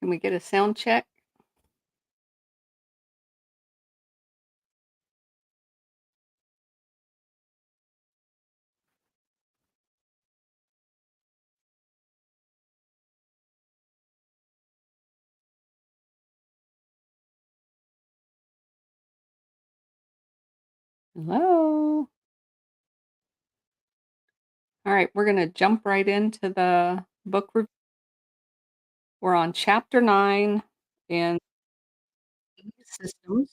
Can we get a sound check? Hello. All right, we're going to jump right into the book. We're on chapter 9 in systems,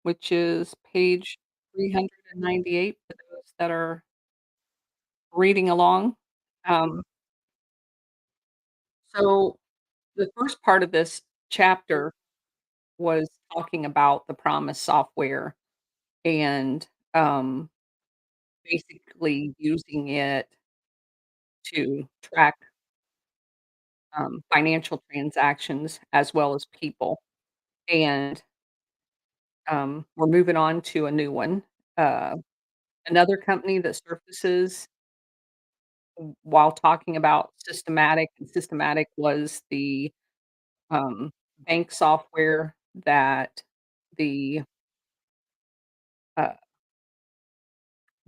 which is page 398 for those that are reading along. Um, so, the first part of this chapter was talking about the Promise software and basically using it to track financial transactions as well as people. And we're moving on to a new one. Uh, Another company that surfaces while talking about systematic, and systematic was the um, bank software that the uh,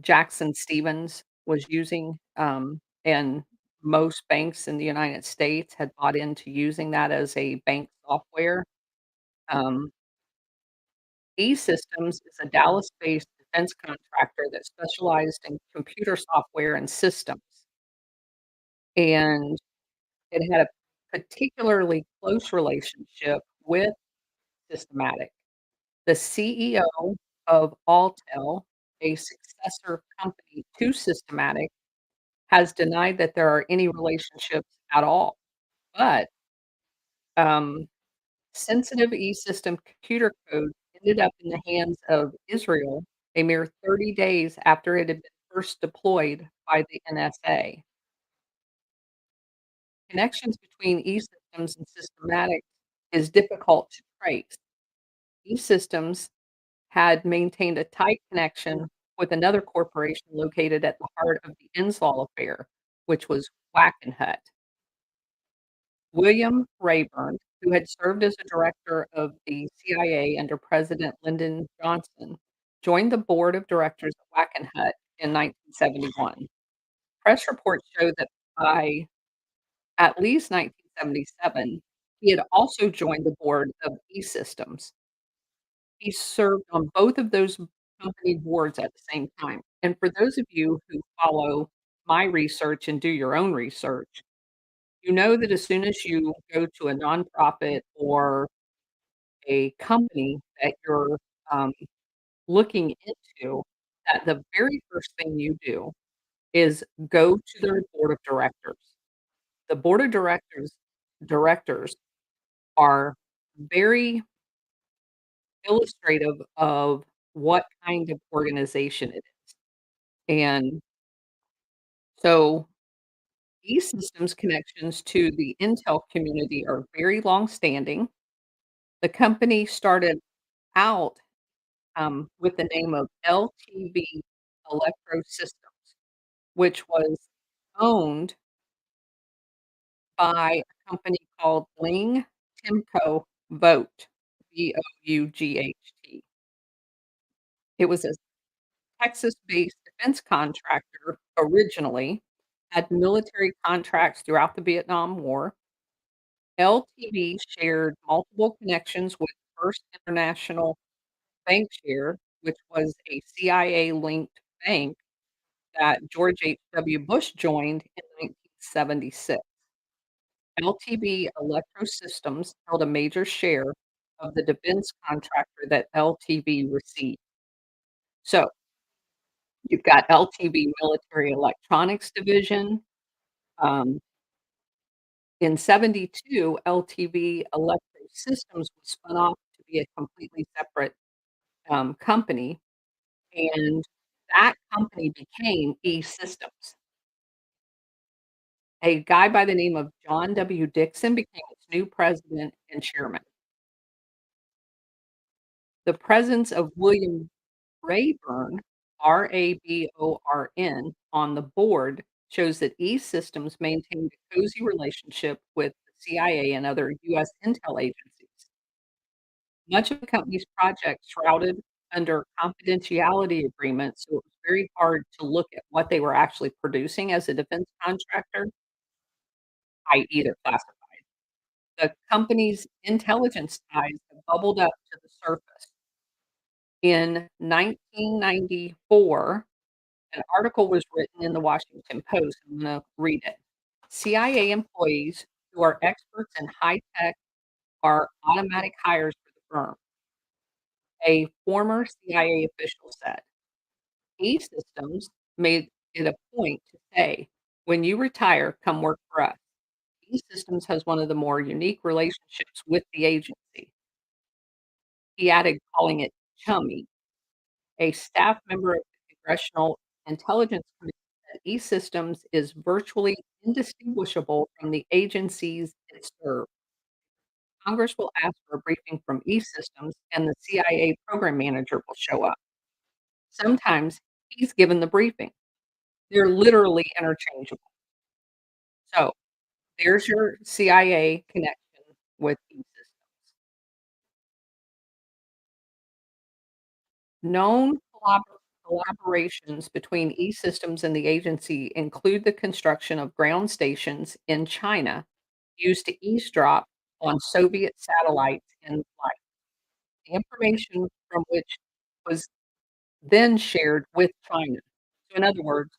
Jackson Stevens was using. And most banks in the United States had bought into using that as a bank software. Um, E-Systems is a Dallas-based defense contractor that specialized in computer software and systems, and it had a particularly close relationship with Systematic. The CEO of Alltel, a successor company to Systematic, has denied that there are any relationships at all, but, um, sensitive E-System computer code ended up in the hands of Israel a mere 30 days after it had been first deployed by the NSA. Connections between E-Systems and Systematic is difficult to trace. E-Systems had maintained a tight connection with another corporation located at the heart of the Inslaw affair, which was Wackenhut. William Rayburn, who had served as a director of the CIA under President Lyndon Johnson, joined the board of directors of Wackenhut in 1971. Press reports show that by at least 1977, he had also joined the board of E-Systems. He served on both of those company boards at the same time. And for those of you who follow my research and do your own research, you know that as soon as you go to a nonprofit or a company that you're, um, looking into, that the very first thing you do is go to their board of directors. The board of directors are very illustrative of what kind of organization it is. And so E-Systems connections to the Intel community are very long-standing. The company started out, with the name of LTV Electro Systems, which was owned by a company called Ling Timco Vogt, Vought. It was a Texas-based defense contractor originally, had military contracts throughout the Vietnam War. LTV shared multiple connections with First International Bankshare, which was a CIA-linked bank that George H.W. Bush joined in 1976. LTV Electro Systems held a major share of the defense contractor that LTV received. So, you've got LTV Military Electronics Division. Um, in '72, LTV Electro Systems was spun off to be a completely separate, company, and that company became E-Systems. A guy by the name of John W. Dixon became its new president and chairman. The presence of William Rayburn, Raborn, on the board shows that E-Systems maintained a cozy relationship with the CIA and other US intel agencies. Much of the company's project shrouded under confidentiality agreements, so it was very hard to look at what they were actually producing as a defense contractor, i.e. they're classified. The company's intelligence ties have bubbled up to the surface. In 1994, an article was written in the Washington Post. I'm gonna read it. CIA employees who are experts in high tech are automatic hires for the firm, a former CIA official said. E-Systems made it a point to say, "When you retire, come work for us." E-Systems has one of the more unique relationships with the agency. He added, calling it chummy. A staff member of the Congressional Intelligence Committee said E-Systems is virtually indistinguishable from the agencies it serves. Congress will ask for a briefing from E-Systems, and the CIA program manager will show up. Sometimes he's given the briefing. They're literally interchangeable. So, there's your CIA connection with E-Systems. Known collaborations between E-Systems and the agency include the construction of ground stations in China used to eavesdrop on Soviet satellites in flight. The information from which was then shared with China. So in other words,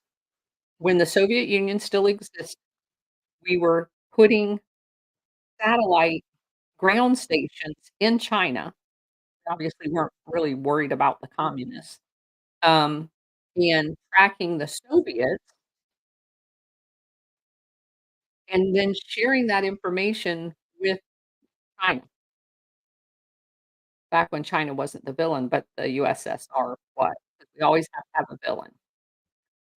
when the Soviet Union still existed, we were putting satellite ground stations in China. Obviously, weren't really worried about the communists, um, and tracking the Soviets, and then sharing that information with China, back when China wasn't the villain, but the USSR was, 'cause we always have to have a villain.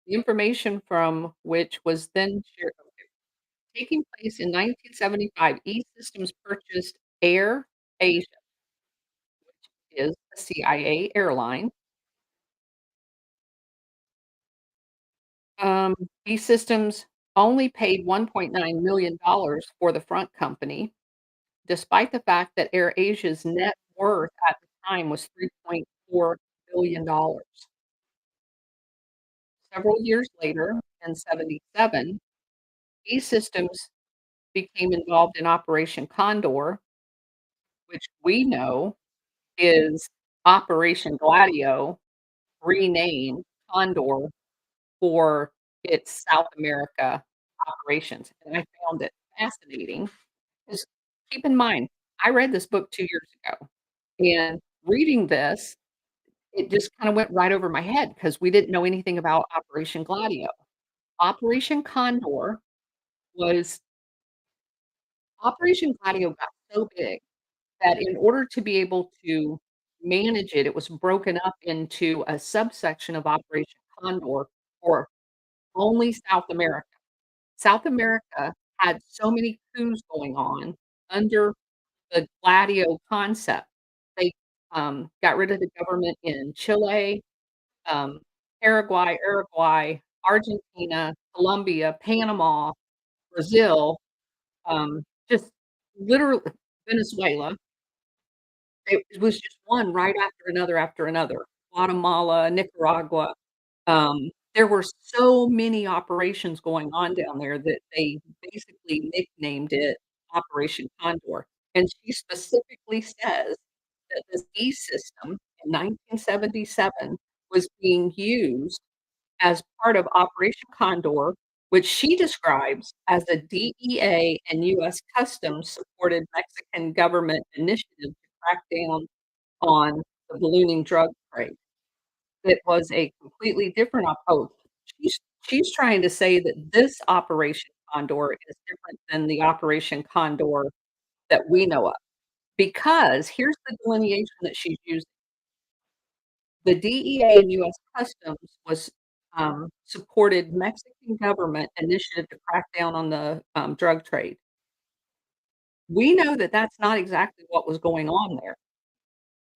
The information from which was then shared. Taking place in 1975, E-Systems purchased Air Asia, is a CIA airline. Um, E-Systems only paid $1.9 million for the front company, despite the fact that AirAsia's net worth at the time was $3.4 billion. Several years later, in '77, E-Systems became involved in Operation Condor, which we know is Operation Gladio, renamed Condor for its South America operations, and I found it fascinating. 'Cause keep in mind, I read this book 2 years ago, and reading this, it just kinda went right over my head because we didn't know anything about Operation Gladio. Operation Condor was Operation Gladio got so big that in order to be able to manage it, it was broken up into a subsection of Operation Condor for only South America. South America had so many coups going on under the Gladio concept. They, got rid of the government in Chile, um, Paraguay, Uruguay, Argentina, Colombia, Panama, Brazil, just literally Venezuela. It was just one right after another. Guatemala, Nicaragua. There were so many operations going on down there that they basically nicknamed it Operation Condor, and she specifically says that this E system in 1977 was being used as part of Operation Condor, which she describes as a DEA and US Customs supported Mexican government initiative to crack down on the ballooning drug trade. It was a completely different she's she's trying to say that this Operation Condor is different than the Operation Condor that we know of, because here's the delineation that she's using. The DEA and US Customs was, supported Mexican government initiative to crack down on the, drug trade. We know that that's not exactly what was going on there.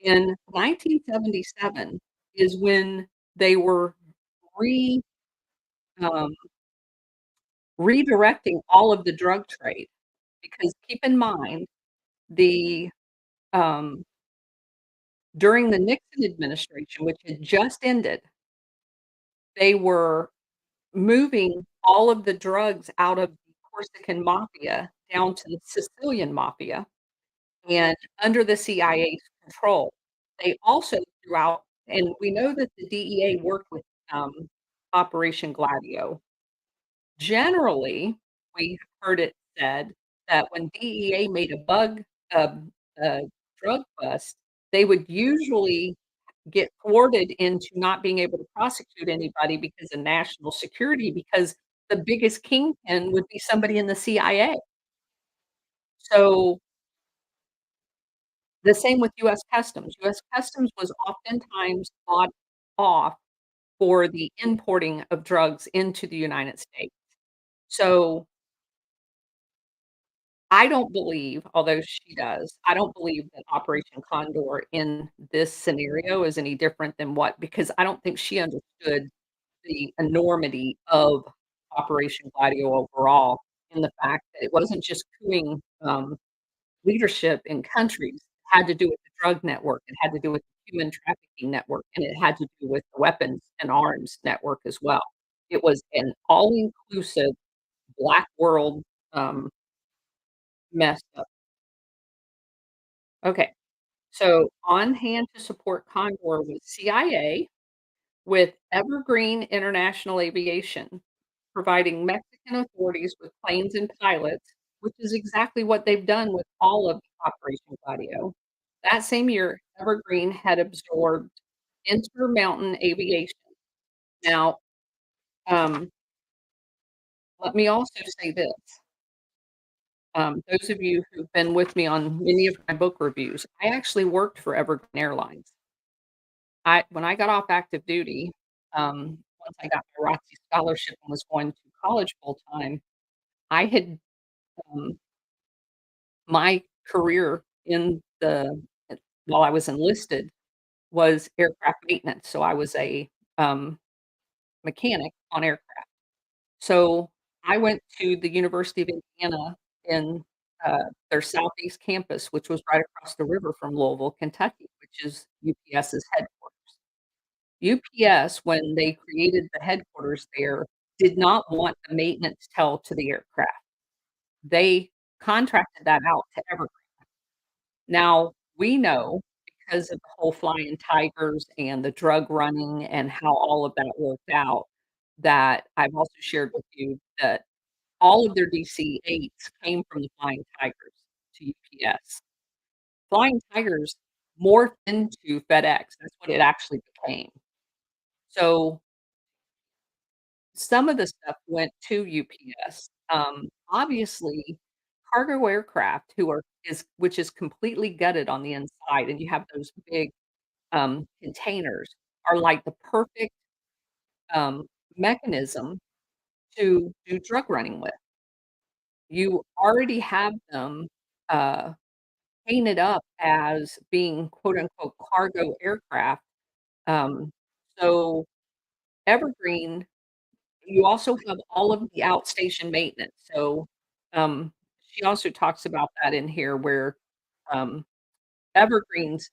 In 1977 is when they were re um, redirecting all of the drug trade. because keep in mind the, um during the Nixon administration, which had just ended, they were moving all of the drugs out of the Corsican mafia down to the Sicilian mafia and under the CIA's control. They also threw out and we know that the DEA worked with, Operation Gladio. Generally, we heard it said that when DEA made a drug bust, they would usually get thwarted into not being able to prosecute anybody because of national security, because the biggest kingpin would be somebody in the CIA. So, the same with US Customs. US Customs was oftentimes bought off for the importing of drugs into the United States. So, I don't believe, although she does, I don't believe that Operation Condor in this scenario is any different than what because I don't think she understood the enormity of Operation Gladio overall in the fact that it wasn't just coupping, leadership in countries, it had to do with the drug network, it had to do with the human trafficking network, and it had to do with the weapons and arms network as well. It was an all-inclusive black world, um, mess up. Okay, so on hand to support Condor was CIA with Evergreen International Aviation, providing Mexican authorities with planes and pilots, which is exactly what they've done with all of Operation Gladio. That same year, Evergreen had absorbed Intermountain Aviation. Now, um, let me also say this, those of you who've been with me on many of my book reviews, I actually worked for Evergreen Airlines. I when I got off active duty, once I got my ROTC scholarship and was going to college full time, I had, um my career in the while I was enlisted was aircraft maintenance, so I was a, um, mechanic on aircraft. So, I went to the University of Indiana in, their Southeast campus, which was right across the river from Louisville, Kentucky, which is UPS's headquarters. UPS, when they created the headquarters there, did not want the maintenance tell to the aircraft. They contracted that out to Evergreen. Now, we know because of the whole flying tigers and the drug running and how all of that worked out, that I've also shared with you that all of their DC-8s came from the Flying Tigers to UPS. Flying Tigers morphed into FedEx, that's what it actually became. So, some of the stuff went to UPS. Obviously, cargo aircraft who are is which is completely gutted on the inside, and you have those big, containers, are like the perfect, um, mechanism to do drug running with. You already have them, uh, painted up as being quote unquote "cargo aircraft." Um, so Evergreen, you also have all of the outstation maintenance. So, she also talks about that in here where, um, Evergreen's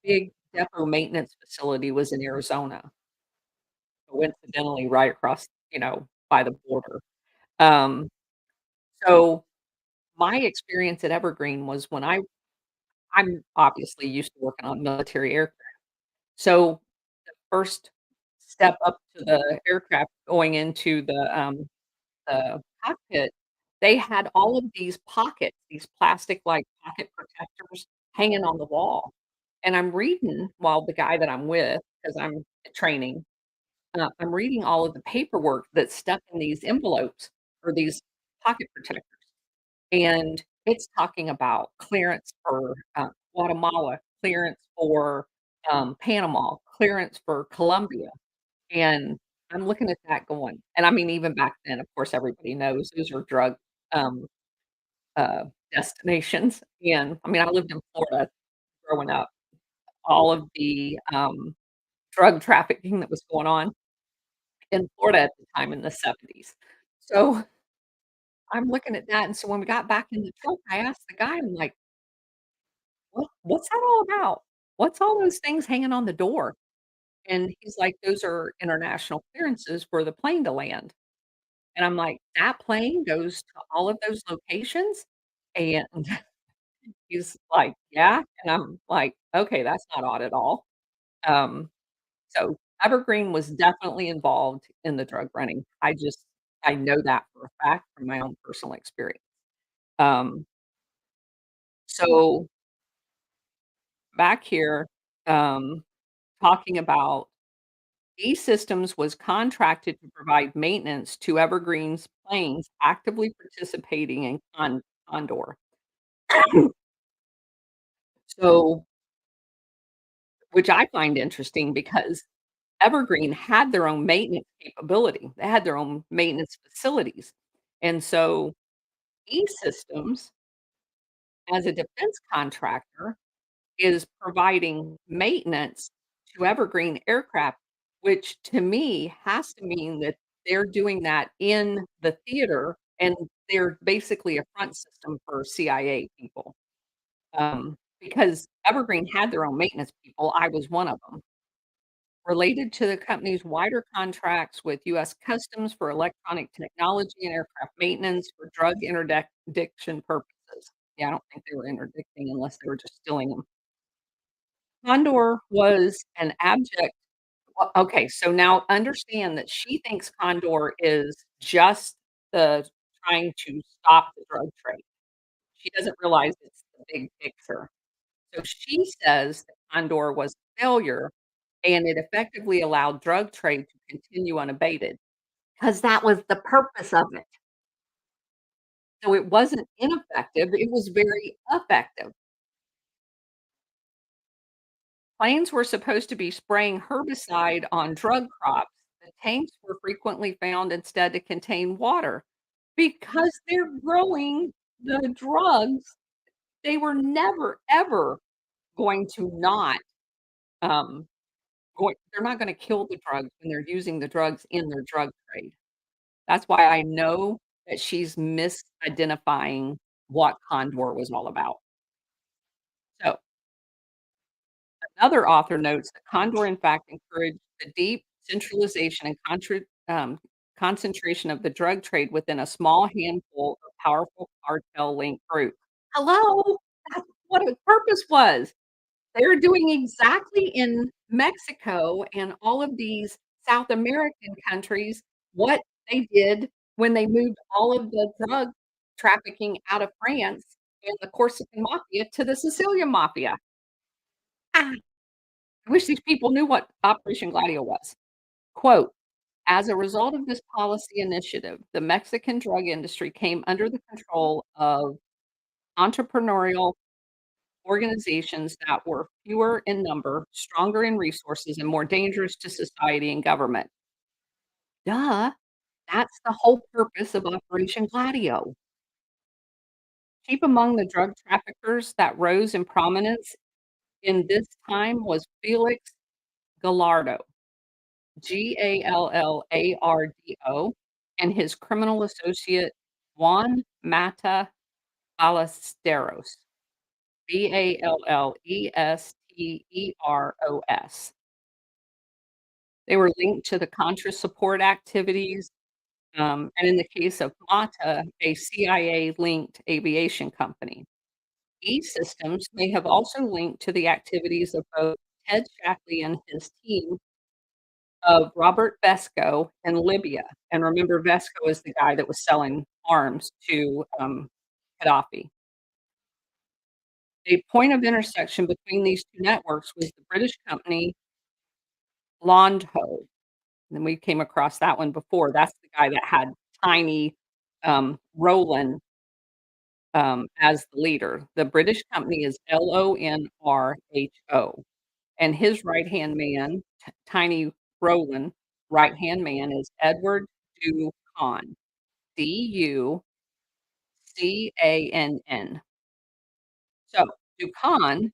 big depot maintenance facility was in Arizona, coincidentally right across, by the border. Um, so my experience at Evergreen was when I'm obviously used to working on military aircraft. So the first step up to the aircraft going into the cockpit, they had all of these pockets, these plastic-like pocket protectors hanging on the wall, and I'm reading while the guy that I'm with, 'cause I'm at training, I'm reading all of the paperwork that's stuck in these envelopes or these pocket protectors, and it's talking about clearance for, Guatemala, clearance for, Panama, clearance for Colombia. And I'm looking at that going and I mean, even back then, of course, everybody knows those are drug, um, uh, destinations, and, I mean, I lived in Florida growing up. All of the, drug trafficking that was going on in Florida at the time in the '70s. So, I'm looking at that, and so when we got back in the truck, I asked the guy, I'm like, what's that all about? What's all those things hanging on the door?" And he's like, "Those are international clearances for the plane to land." And I'm like, "That plane goes to all of those locations?" And he's like, "Yeah." And I'm like, "Okay, that's not odd at all." Um, so Evergreen was definitely involved in the drug running. I know that for a fact from my own personal experience. Um, so back here, um, talking about E-Systems was contracted to provide maintenance to Evergreen's planes actively participating in Condor. So, which I find interesting because Evergreen had their own maintenance capability. They had their own maintenance facilities. And so E-Systems, as a defense contractor, is providing maintenance to Evergreen aircraft, which to me has to mean that they're doing that in the theater, and they're basically a front system for CIA people. Because Evergreen had their own maintenance people, I was one of them. Related to the company's wider contracts with US Customs for electronic technology and aircraft maintenance for drug interdiction purposes. Yeah, I don't think they were interdicting unless they were just stealing them. Condor was an abject okay, so now understand that she thinks Condor is just the trying to stop the drug trade. She doesn't realize it's the big picture. So she says that Condor was a failure and it effectively allowed drug trade to continue unabated, because that was the purpose of it. So it wasn't ineffective, it was very effective. Planes were supposed to be spraying herbicide on drug crops. The tanks were frequently found instead to contain water because they're growing the drugs. They were never, ever going to not, um, they're not gonna kill the drugs when they're using the drugs in their drug trade. That's why I know that she's misidentifying what Condor was all about. So, another author notes that Condor, in fact, encouraged the deep centralization and concentration of the drug trade within a small handful of powerful cartel-linked groups. Hello? That's what its purpose was. They're doing exactly in Mexico and all of these South American countries what they did when they moved all of the drug trafficking out of France and the Corsican mafia to the Sicilian mafia. Ah, I wish these people knew what Operation Gladio was. Quote, "As a result of this policy initiative, the Mexican drug industry came under the control of entrepreneurial organizations that were fewer in number, stronger in resources, and more dangerous to society and government." Duh, that's the whole purpose of Operation Gladio. Chief among the drug traffickers that rose in prominence in this time was Felix Gallardo, Gallardo, and his criminal associate Juan Mata Ballesteros, Ballesteros. They were linked to the Contra support activities, and in the case of Mata, a CIA-linked aviation company. E-Systems may have also linked to the activities of both Ted Shackley and his team of Robert Vesco in Libya. And remember, Vesco is the guy that was selling arms to Gaddafi. A point of intersection between these two networks was the British company Londho. And we came across that one before. That's the guy that had Tiny Roland as the leader. The British company is Lonrho, and his right-hand man, Tiny Roland, right-hand man is Edward Ducan, Ducann. So, Ducan,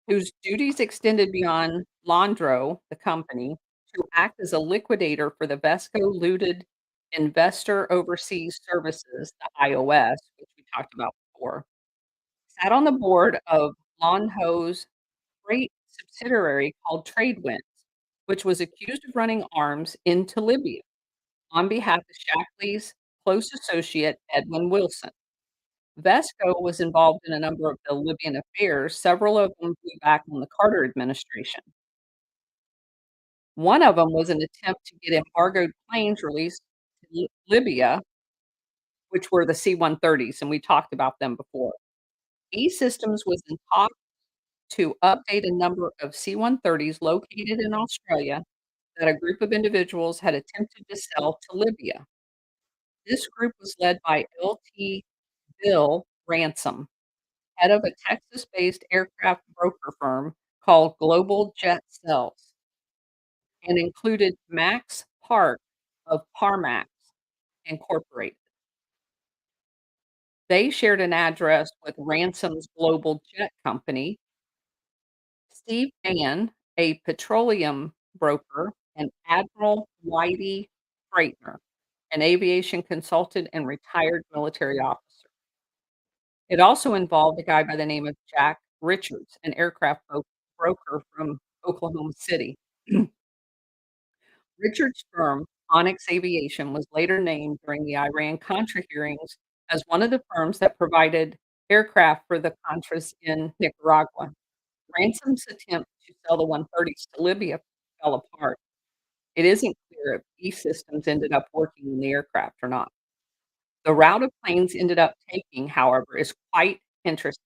whose duties extended beyond Londro, the company, to act as a liquidator for the Vesco looted Investor Overseas Services, the IOS, which we talked about before, sat on the board of Lonho's great subsidiary called Tradewinds, which was accused of running arms into Libya on behalf of Shackley's close associate, Edwin Wilson. Vesco was involved in a number of the Libyan affairs, several of them blew back on the Carter administration. One of them was an attempt to get embargoed planes released to Libya, which were the C-130s, and we talked about them before. E-Systems was in talks to update a number of C-130s located in Australia that a group of individuals had attempted to sell to Libya. This group was led by L.T. Bill Ransom, head of a Texas-based aircraft broker firm called Global Jet Sales, and included Max Park of Parmax Incorporated. They shared an address with Ransom's Global Jet Company, Steve Mann, a petroleum broker, and Admiral Whitey Freightner, an aviation consultant and retired military officer. It also involved a guy by the name of Jack Richards, an aircraft broker from Oklahoma City. Richard's firm, Onyx Aviation, was later named during the Iran-Contra hearings as one of the firms that provided aircraft for the Contras in Nicaragua. Ransom's attempt to sell the 130s to Libya fell apart. It isn't clear if E-Systems ended up working in the aircraft or not. The route of planes ended up taking, however, is quite interesting.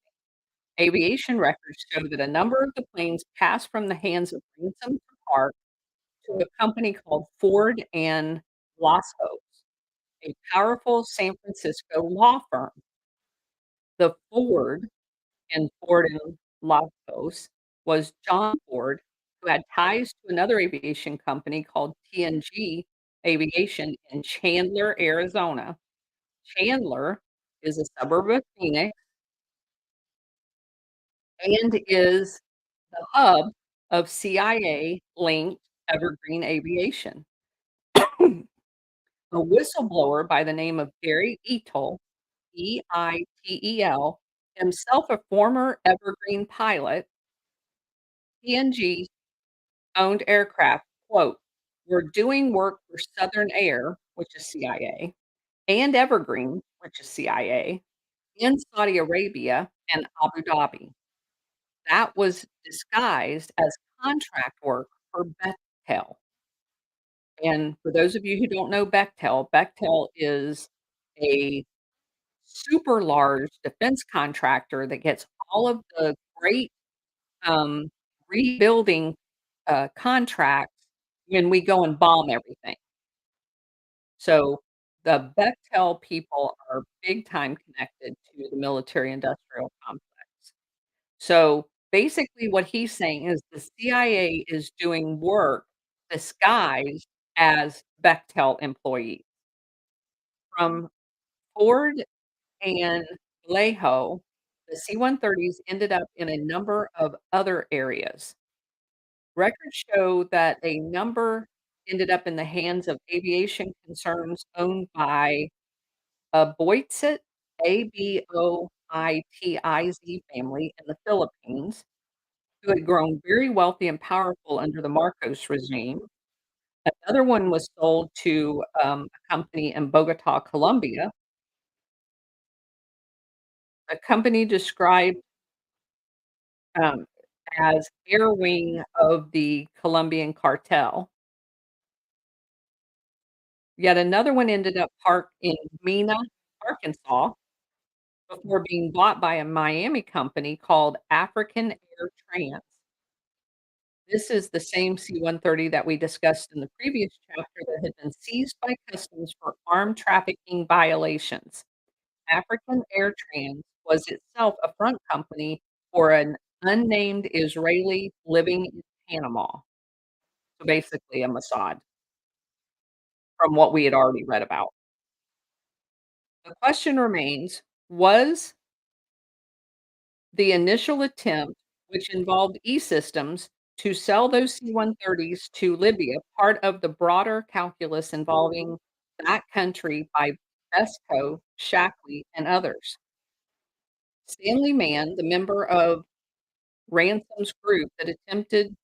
Aviation records show that a number of the planes passed from the hands of Ransom to Park to a company called Ford and Lascaux, a powerful San Francisco law firm. The Ford and Lascaux was John Ford, who had ties to another aviation company called TNG Aviation in Chandler, Arizona. Chandler is a suburb of Phoenix and is the hub of CIA-linked Evergreen Aviation. A whistleblower by the name of Gary Eitel, Eitel, himself a former Evergreen pilot, TNG owned aircraft, quote, "We're doing work for Southern Air," which is CIA, and Evergreen, which is CIA, in Saudi Arabia and Abu Dhabi. That was disguised as contract work for Bechtel. And for those of you who don't know Bechtel, Bechtel is a super large defense contractor that gets all of the great, um, rebuilding, contracts when we go and bomb everything. So, the Bechtel people are big time connected to the military industrial complex. So, basically what he's saying is the CIA is doing work disguised as Bechtel employees. From Ford and Vallejo, the C-130s ended up in a number of other areas. Records show that a number ended up in the hands of aviation concerns owned by a Boitiz, Aboitiz family in the Philippines, who had grown very wealthy and powerful under the Marcos regime. Another one was sold to a company in Bogota, Colombia. A company described um, as air wing of the Colombian cartel. Yet another one ended up parked in Mena, Arkansas, before being bought by a Miami company called African Air Trans. This is the same C-130 that we discussed in the previous chapter that had been seized by customs for armed trafficking violations. African Air Trans was itself a front company for an unnamed Israeli living in Panama. So basically a Mossad from what we had already read about. The question remains, was the initial attempt, which involved E-Systems, to sell those C-130s to Libya part of the broader calculus involving That Country by Vesco, Shackley, and others. Stanley Mann, the member of Ransom's group that attempted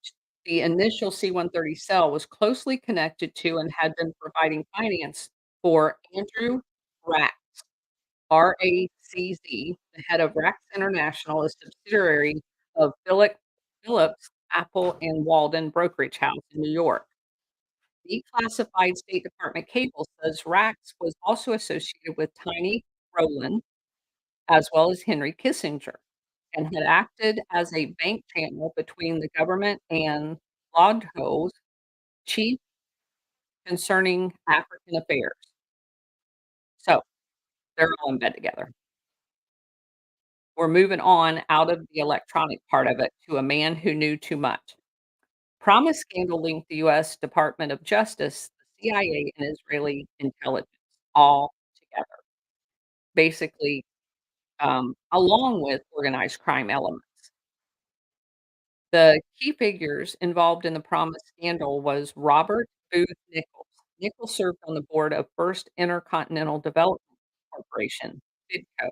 the initial C-130 cell, was closely connected to and had been providing finance for Andrew Rack, RACZ, the head of Racks International, a subsidiary of Phillips, Apple, and Walden Brokerage House in New York. Declassified State Department cable says Racks was also associated with Tiny Rowland, as well as Henry Kissinger, and had acted as a bank channel between the government and Gladio, chief concerning African affairs. So, they're all in bed together. We're moving on out of the electronic part of it to a man who knew too much. Promise scandal linked the US Department of Justice, the CIA, and Israeli intelligence all together, basically, along with organized crime elements. The key figures involved in the Promise scandal was Robert Booth Nichols. Nichols served on the board of First Intercontinental Development Corporation, FIDCO,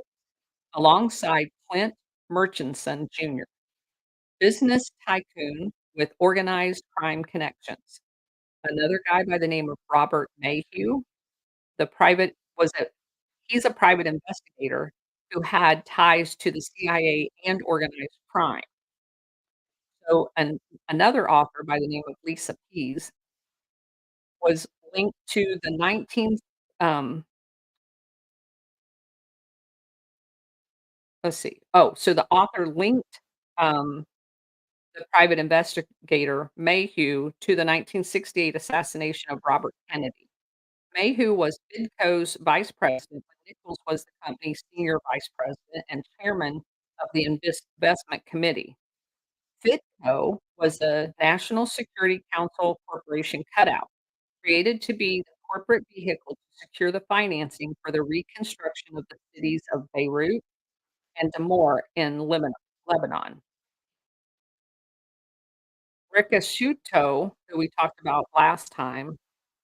alongside Clint Murchison Jr., business tycoon with organized crime connections. Another guy by the name of Robert Mayhew, the private was a he's a private investigator who had ties to the CIA and organized crime. So, another author by the name of Lisa Pease was linked to the 19 let's see. Oh, so the author linked, um, the private investigator Mayhew to the 1968 assassination of Robert Kennedy. Mayhew was Bidco's vice president, but Nichols was the company's senior vice president and chairman of the investment committee. Fitco was a National Security Council Corporation cutout, created to be the corporate vehicle to secure the financing for the reconstruction of the cities of Beirut and Damour in Lebanon. Ricasciuto, who we talked about last time,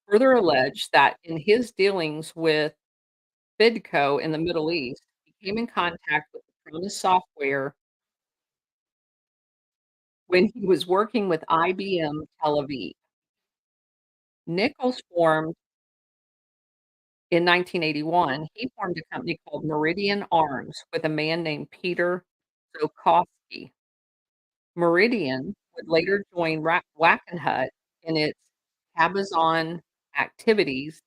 further alleged that in his dealings with Fidco in the Middle East, he came in contact with the Promise software when he was working with IBM Tel Aviv. Nichols formed in 1981, he formed a company called Meridian Arms with a man named Peter Zokowski. Meridian would later join Wackenhut in its Cabazon activities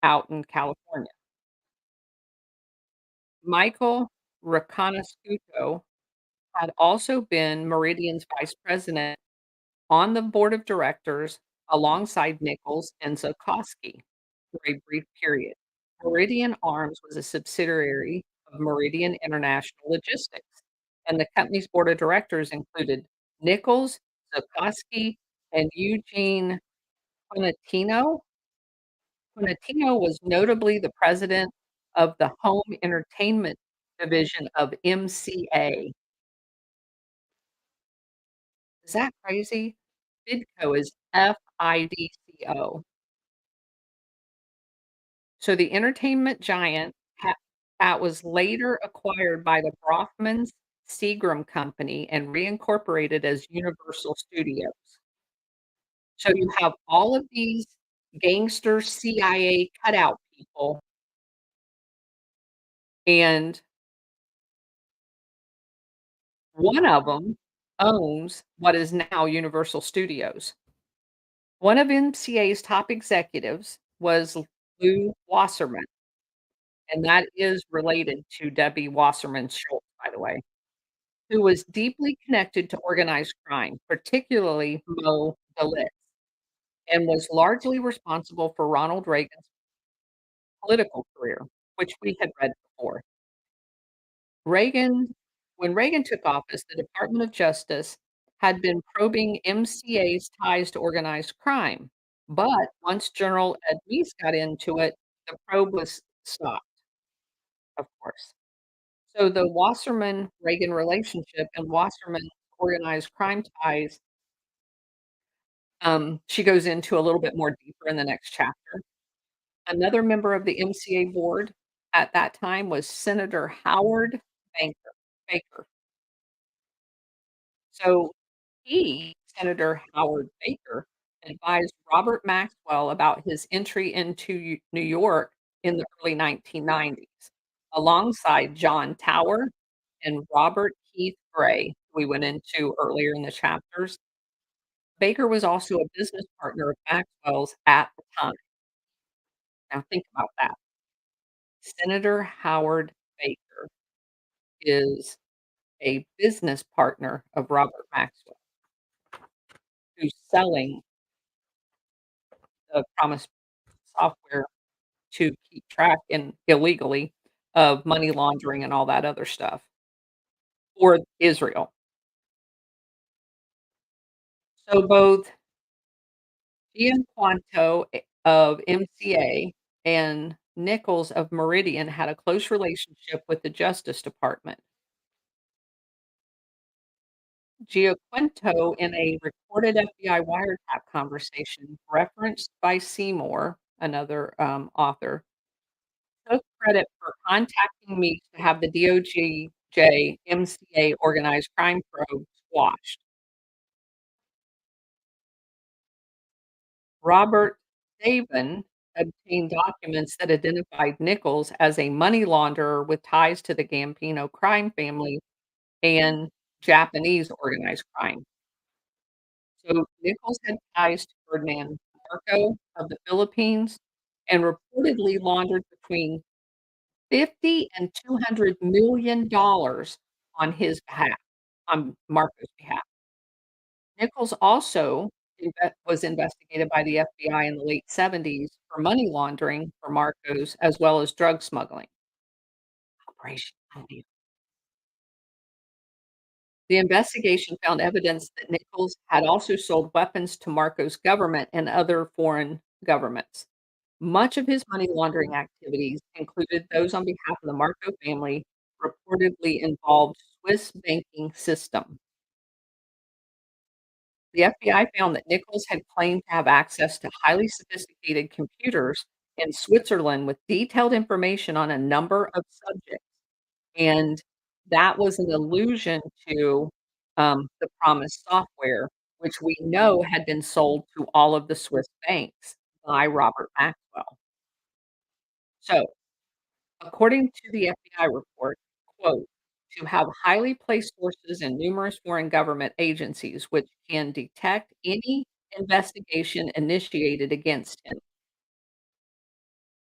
out in California. Michael Reconascuto had also been Meridian's vice president on the board of directors alongside Nichols and Zokowski for a brief period. Meridian Arms was a subsidiary of Meridian International Logistics, and the company's board of directors included Nichols, Zokowski, and Eugene Conantino. Conantino was notably the president of the home entertainment division of MCA. Is that crazy? Fidco is FIDCO. So the entertainment giant that was later acquired by the Brofmans Seagram Company and reincorporated as Universal Studios. So you have all of these gangster CIA cutout people, and one of them owns what is now Universal Studios. One of MCA's top executives was Lou Wasserman, and that is related to Debbie Wasserman Schultz, by the way, who was deeply connected to organized crime, particularly Mo Dalitz, and was largely responsible for Ronald Reagan's political career, which we had read before. Reagan When Reagan took office, the Department of Justice had been probing MCA's ties to organized crime, but once General Ed Meese got into it, the probe was stopped, of course. So the Wasserman-Reagan relationship and Wasserman organized crime ties, she goes into a little bit more deeper in the next chapter. Another member of the MCA board at that time was Senator Howard Baker. So Senator Howard Baker, advised Robert Maxwell about his entry into New York in the early 1990s, alongside John Tower and Robert Keith Gray, we went into earlier in the chapters. Baker was also a business partner of Maxwell's at the time. Now think about that. Senator Howard Baker is a business partner of Robert Maxwell, who's selling the Promise software to keep track and illegally of money laundering and all that other stuff for Israel. So both Gianquanto of MCA and Nichols of Meridian had a close relationship with the Justice Department. Giaquinto, in a recorded FBI wiretap conversation referenced by Seymour, another author, took credit for contacting me to have the DOJ MCA organized crime probe squashed. Robert Daven obtained documents that identified Nichols as a money launderer with ties to the Gambino crime family and Japanese organized crime. So Nichols had ties to Ferdinand Marco of the Philippines and reportedly laundered between 50 and $200 million on his behalf, on Marco's behalf. Nichols also was investigated by the FBI in the late '70s for money laundering for Marcos as well as drug smuggling. Operation Gladio. The investigation found evidence that Nichols had also sold weapons to Marcos' government and other foreign governments. Much of his money laundering activities included those on behalf of the Marco family, reportedly involved Swiss banking system. The FBI found that Nichols had claimed to have access to highly sophisticated computers in Switzerland with detailed information on a number of subjects, and that was an allusion to, the Promise software, which we know had been sold to all of the Swiss banks by Robert Maxwell. So, according to the FBI report, quote, "To have highly placed sources in numerous foreign government agencies which can detect any investigation initiated against him."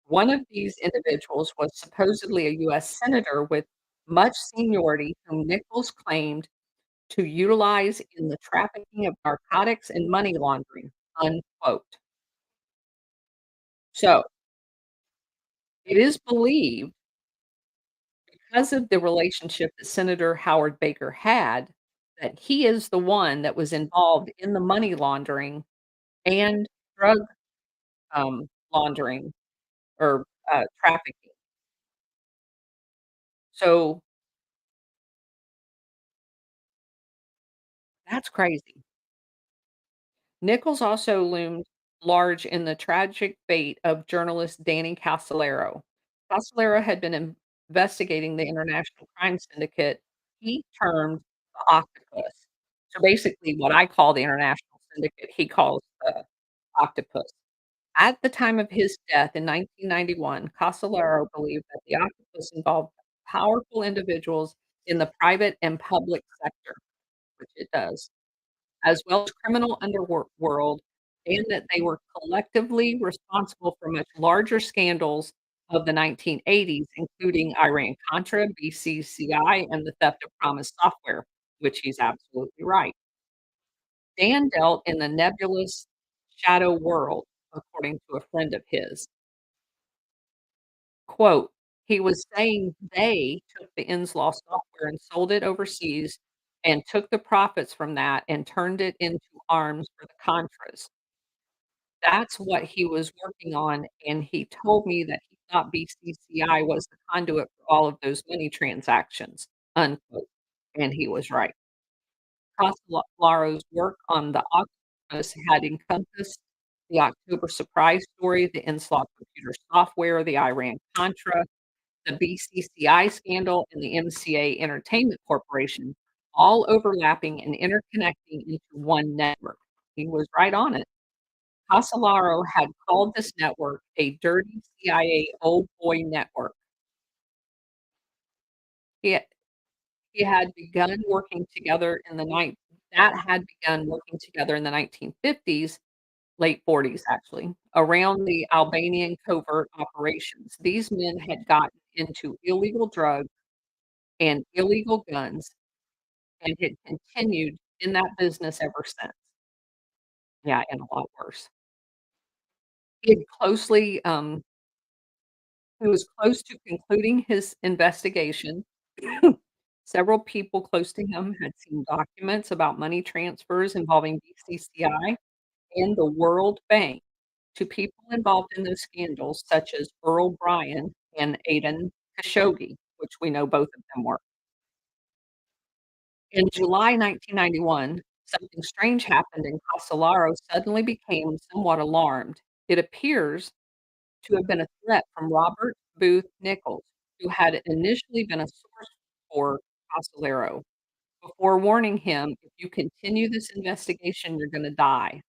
One of these individuals was supposedly a US senator with much seniority whom Nichols claimed to utilize in the trafficking of narcotics and money laundering, unquote. So, it is believed because of the relationship that Senator Howard Baker had, that he is the one that was involved in the money laundering and drug, laundering or, trafficking. So, that's crazy. Nichols also loomed large in the tragic fate of journalist Danny Casolaro. Casolaro had been investigating the international crime syndicate he termed the octopus. So basically, what I call the international syndicate, he calls the octopus. At the time of his death in 1991, Casolaro believed that the octopus involved powerful individuals in the private and public sector, which it does, as well as criminal underworld, and that they were collectively responsible for much larger scandals of the 1980s, including Iran-Contra, BCCI, and the theft of Promise software, which he's absolutely right. Dan dealt in the nebulous shadow world, according to a friend of his. Quote, he was saying they took the Inslaw software and sold it overseas and took the profits from that and turned it into arms for the Contras. That's what he was working on, and he told me that he thought BCCI was the conduit for all of those money transactions, unquote, and he was right. Costelaro's work on the octopus had encompassed the October surprise story, the Inslaw computer software, the Iran-Contra, the BCCI scandal, and the MCA Entertainment Corporation, all overlapping and interconnecting into one network. He was right on it. Casolaro had called this network a dirty CIA old boy network. He he had begun working together in the night that had begun working together in the 1950s, late 40s actually, around the Albanian covert operations. These men had gotten into illegal drugs and illegal guns and had continued in that business ever since. Yeah, and a lot worse. He had closely, he was close to concluding his investigation. Several people close to him had seen documents about money transfers involving BCCI and the World Bank to people involved in those scandals, such as Earl Bryan and Aiden Khashoggi, which we know both of them were. In July 1991, something strange happened and Casolaro suddenly became somewhat alarmed. It appears to have been a threat from Robert Booth Nichols, who had initially been a source for Casolaro, before warning him, "If you continue this investigation, you're gonna die."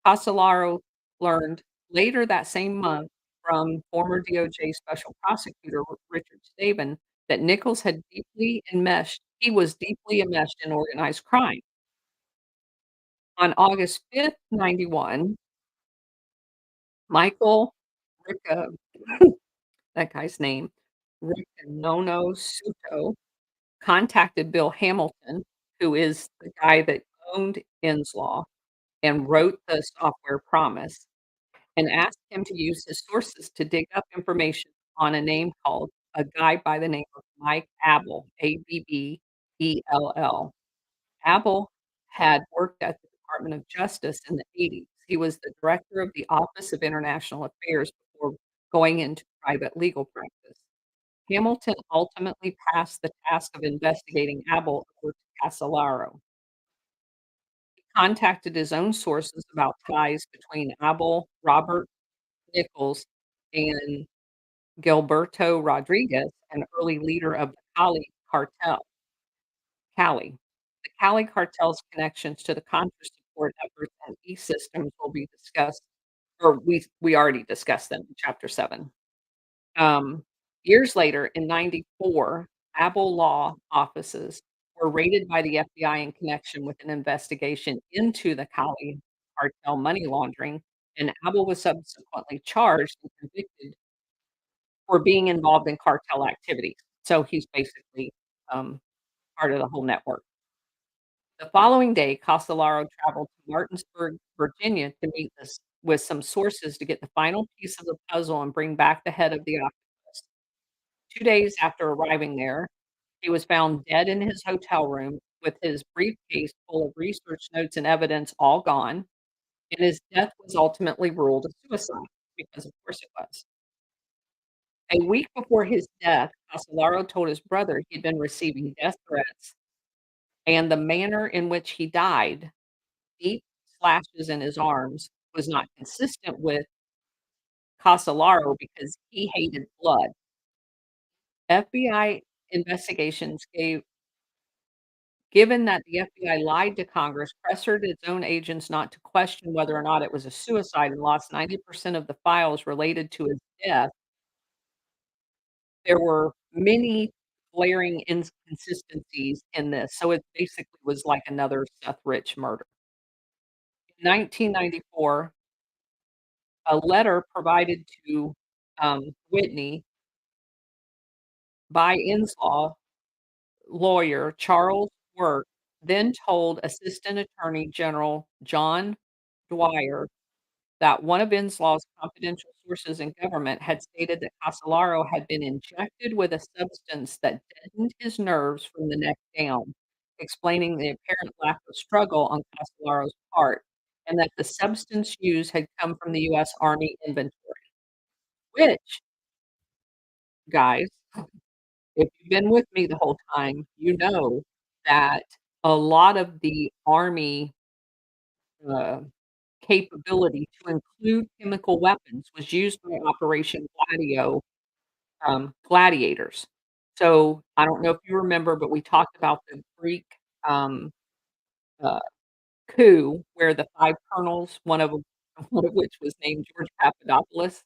Casolaro learned later that same month from former DOJ Special Prosecutor Richard Staben that Nichols had deeply enmeshed he was deeply enmeshed in organized crime. On August 5th, 91, Michael Ricca that guy's name, Ricconono Suto, contacted Bill Hamilton, who is the guy that owned Inslaw and wrote the software Promise, and asked him to use his sources to dig up information on a guy by the name of Mike Abel, Abbell. Abel had worked at the Department of Justice in the '80s. He was the director of the Office of International Affairs before going into private legal practice. Hamilton ultimately passed the task of investigating Abel over to Casolaro. He contacted his own sources about ties between Abel, Robert Nichols, and Gilberto Rodriguez, an early leader of the Cali. The Cali cartel's connections to the Contra support efforts and E-Systems will be discussed, or we already discussed them in chapter 7. Um, Years later, in '94, Abel law offices were raided by the FBI in connection with an investigation into the Cali cartel money laundering, and Abel was subsequently charged and convicted for being involved in cartel activities. So he's basically, um, part of the whole network. The following day, Castellaro traveled to Martinsburg, Virginia to meet this with some sources to get the final piece of the puzzle and bring back the head of the octopus. 2 days after arriving there, he was found dead in his hotel room with his briefcase full of research notes and evidence all gone, and his death was ultimately ruled a suicide because of course it was. A week before his death, Castellaro told his brother he'd been receiving death threats, and the manner in which he died, deep slashes in his arms, was not consistent with Castellaro because he hated blood. FBI investigations given that the FBI lied to Congress, pressured its own agents not to question whether or not it was a suicide, and lost 90% of the files related to his death. There were many glaring inconsistencies in this, so it basically was like another Seth Rich murder. In 1994, a letter provided to, Whitney by Inslaw lawyer Charles Work then told Assistant Attorney General John Dwyer that one of Inslaw's confidential sources in government had stated that Casolaro had been injected with a substance that deadened his nerves from the neck down, explaining the apparent lack of struggle on Casolaro's part, and that the substance used had come from the US Army inventory, which, guys, if you've been with me the whole time, you know that a lot of the Army, uh capability to include chemical weapons was used by Operation Gladio, gladiators. So, I don't know if you remember, but we talked about the Greek, um, uh, coup where the 5 colonels, one of which was named George Papadopoulos,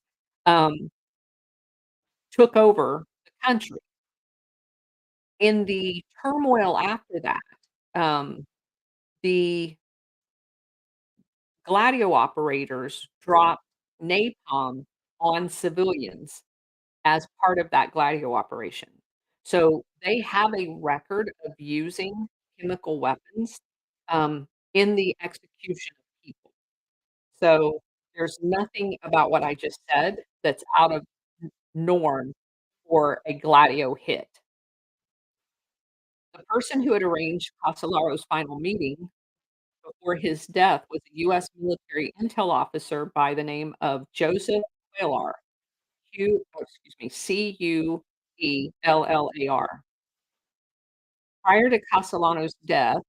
um, took over the country. In the turmoil after that, the Gladio operators dropped napalm on civilians as part of that Gladio operation. So, they have a record of using chemical weapons, in the execution of people. So, there's nothing about what I just said that's out of norm for a Gladio hit. The person who had arranged Castellaro's final meeting before his death was a US military intel officer by the name of Joseph Cuellar, Cuellar. Prior to Castellano's death,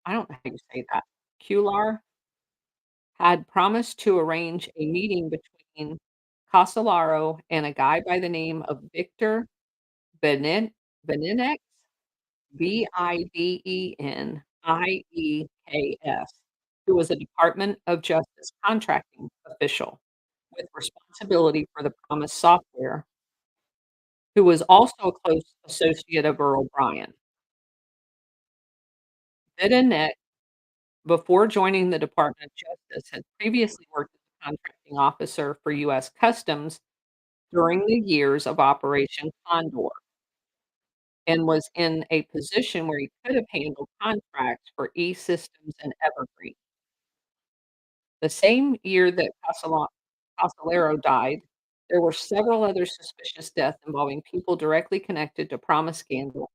I don't know how you say that, Cuellar had promised to arrange a meeting between Castellaro and a guy by the name of Victor Beninex, Bidenieks, who was a Department of Justice contracting official with responsibility for the promised software, who was also a close associate of Earl Bryan. Bideniek, before joining the Department of Justice, had previously worked as a contracting officer for US Customs during the years of Operation Condor and was in a position where he could have handled contracts for E-Systems and Evergreen. The same year that Casolaro died, there were several other suspicious deaths involving people directly connected to Promise scandal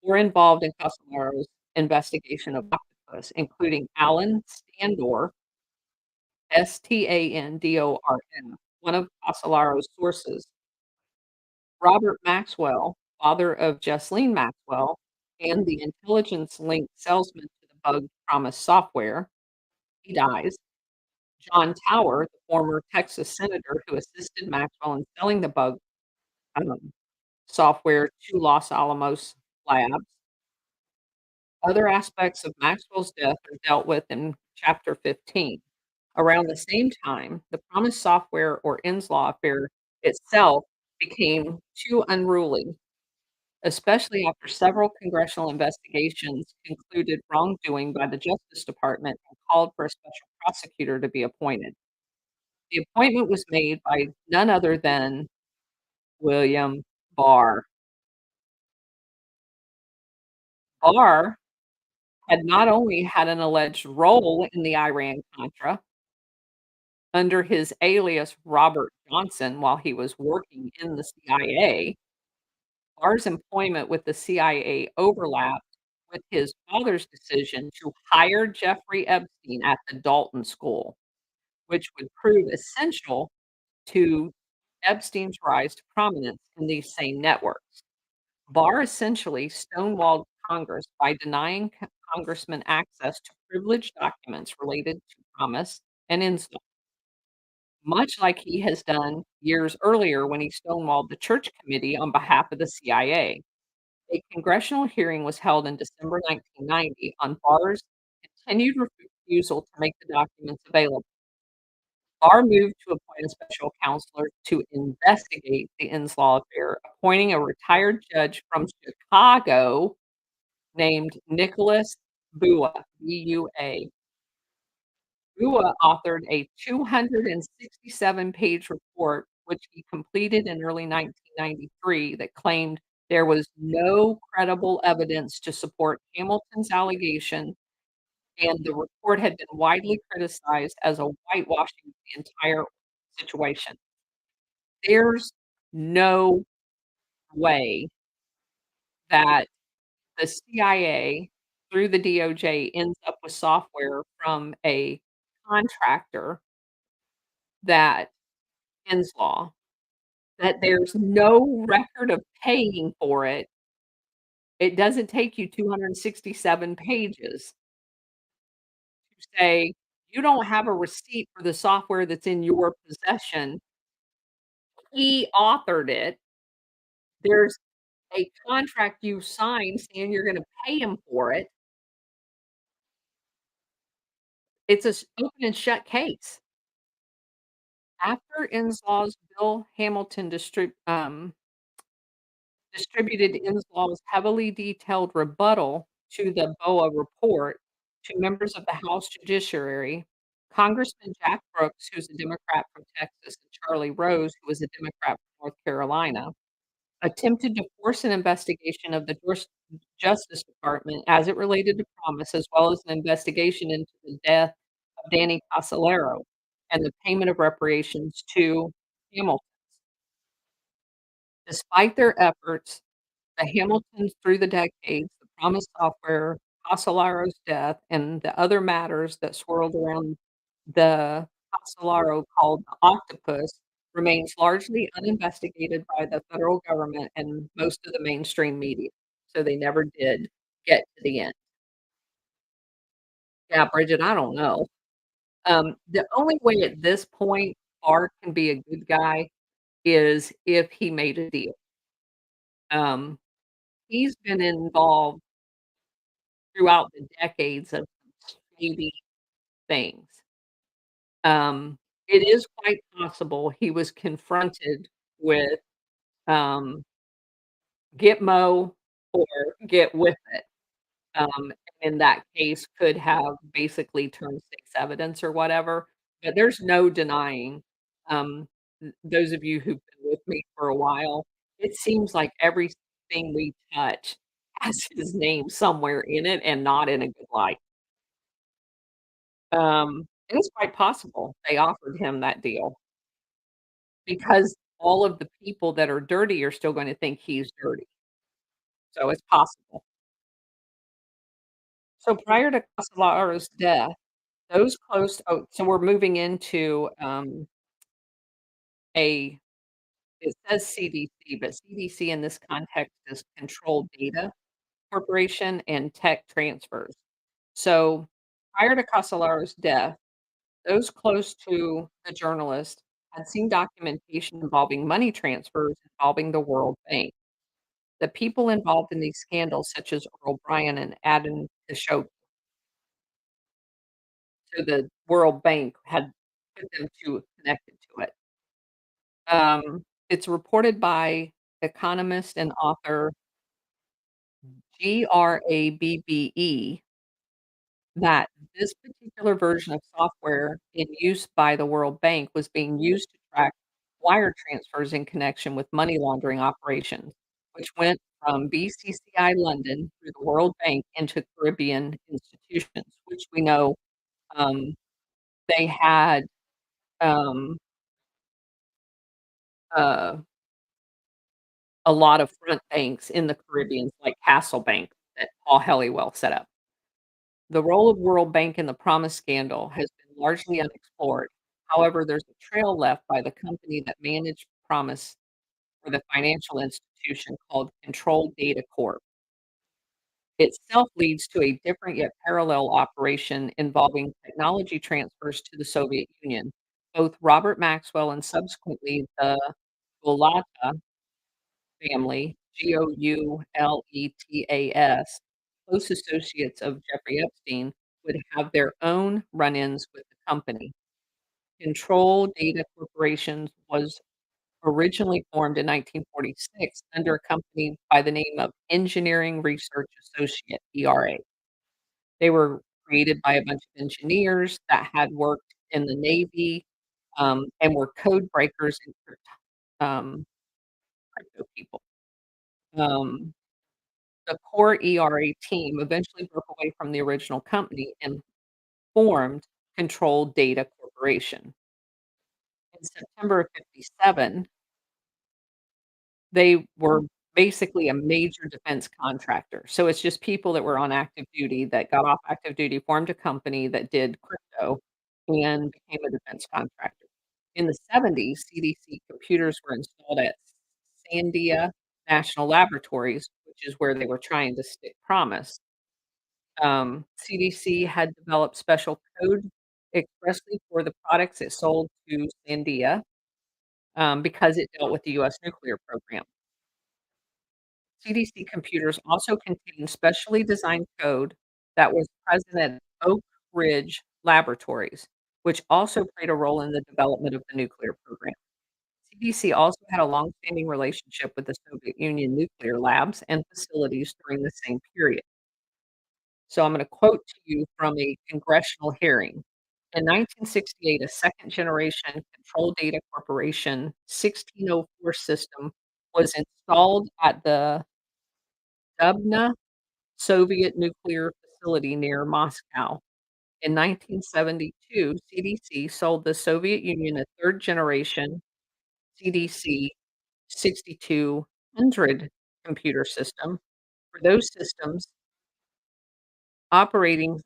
or involved in Casolaro's investigation of octopus, including Alan Standor, Standorn, one of Casolaro's sources, Robert Maxwell, father of Jesslyn Maxwell, and the intelligence-linked salesman to the bugged Promise software. He dies. John Tower, the former Texas senator who assisted Maxwell in selling the bug, um, software to Los Alamos Labs. Other aspects of Maxwell's death are dealt with in Chapter 15. Around the same time, the Promise software or Inslaw affair itself became too unruly, especially after several congressional investigations concluded wrongdoing by the Justice Department and called for a special prosecutor to be appointed. The appointment was made by none other than William Barr. Barr had not only had an alleged role in the Iran-Contra under his alias Robert Johnson while he was working in the CIA, Barr's employment with the CIA overlapped with his father's decision to hire Jeffrey Epstein at the Dalton School, which would prove essential to Epstein's rise to prominence in these same networks. Barr essentially stonewalled Congress by denying congressmen access to privileged documents related to Promise and Insta, much like he has done years earlier when he stonewalled the Church Committee on behalf of the CIA. A congressional hearing was held in December 1990 on Barr's continued refusal to make the documents available. Barr moved to appoint a special counselor to investigate the Inslaw affair, appointing a retired judge from Chicago named Nicholas Bua, B-U-A. Bua authored a 267-page report, which he completed in early 1993, that claimed there was no credible evidence to support Hamilton's allegation, and the report had been widely criticized as a whitewashing of the entire situation. There's no way that the CIA, through the DOJ, ends up with software from a contractor that Inslaw, that there's no record of paying for it. It doesn't take you 267 pages say, "You don't have a receipt for the software that's in your possession. He authored it. There's a contract you signed saying you're gonna pay him for it." It's a open and shut case. After Inslaw's Bill Hamilton distributed Inslaw's heavily detailed rebuttal to the BOA report to members of the House Judiciary, Congressman Jack Brooks, who's a Democrat from Texas, and Charlie Rose, who was a Democrat from North Carolina, attempted to force an investigation of the Justice Department as it related to Promise, as well as an investigation into the death of Danny Casolaro and the payment of reparations to Hamilton. Despite their efforts, the Hamiltons through the decades, the Promise software, Casolaro's death, and the other matters that swirled around the Casolaro called the Octopus remains largely uninvestigated by the federal government and most of the mainstream media, so they never did get to the end. Yeah, Bridget, I don't know. The only way at this point Barr can be a good guy is if he made a deal. Um, he's been involved throughout the decades of shady things. Um, it is quite possible he was confronted with, um, "Gitmo or get with it." In that case, could have basically turned state's evidence or whatever, but there's no denying, those of you who've been with me for a while, it seems like everything we touch has his name somewhere in it and not in a good light. And it's quite possible they offered him that deal because all of the people that are dirty are still gonna think he's dirty, so it's possible. So prior to Castellaro's death, those close so we're moving into, a it says CDC, but CDC in this context is Controlled Data Corporation and Tech Transfers. So prior to Castellaro's death, those close to the journalist had seen documentation involving money transfers involving the World Bank. The people involved in these scandals, such as Earl Bryan and Adam Khashoggi, so the World Bank had put them to connected to it. It's reported by economist and author Grabbe that this particular version of software in use by the World Bank was being used to track wire transfers in connection with money laundering operations, which went from BCCI London through the World Bank into Caribbean institutions, which we know um, they had um, uh, a lot of front banks in the Caribbean, like Castle Bank that Paul Helliwell set up. The role of World Bank in the Promise scandal has been largely unexplored. However, there's a trail left by the company that managed Promise for the financial institution called Control Data Corp. Itself leads to a different yet parallel operation involving technology transfers to the Soviet Union. Both Robert Maxwell and subsequently the Golota family, Gouletas, close associates of Jeffrey Epstein, would have their own run-ins with the company. Control Data Corporation was originally formed in 1946 under a company by the name of Engineering Research Associate, ERA. They were created by a bunch of engineers that had worked in the Navy, and were code breakers and crypto people. Um The core ERA team eventually broke away from the original company and formed Control Data Corporation. In September of '57, they were basically a major defense contractor. So it's just people that were on active duty that got off active duty, formed a company that did crypto and became a defense contractor. In the '70s, CDC computers were installed at Sandia National Laboratories, which is where they were trying to stick Promise. CDC had developed special code expressly for the products it sold to Sandia, because it dealt with the US nuclear program. CDC computers also contained specially designed code that was present at Oak Ridge Laboratories, which also played a role in the development of the nuclear program. CDC also had a long-standing relationship with the Soviet Union nuclear labs and facilities during the same period. So I'm going to quote to you from a congressional hearing. In 1968, a second generation Control Data Corporation 1604 system was installed at the Dubna Soviet nuclear facility near Moscow. In 1972, CDC sold the Soviet Union a third generation CDC 6200 computer system. For those systems, operating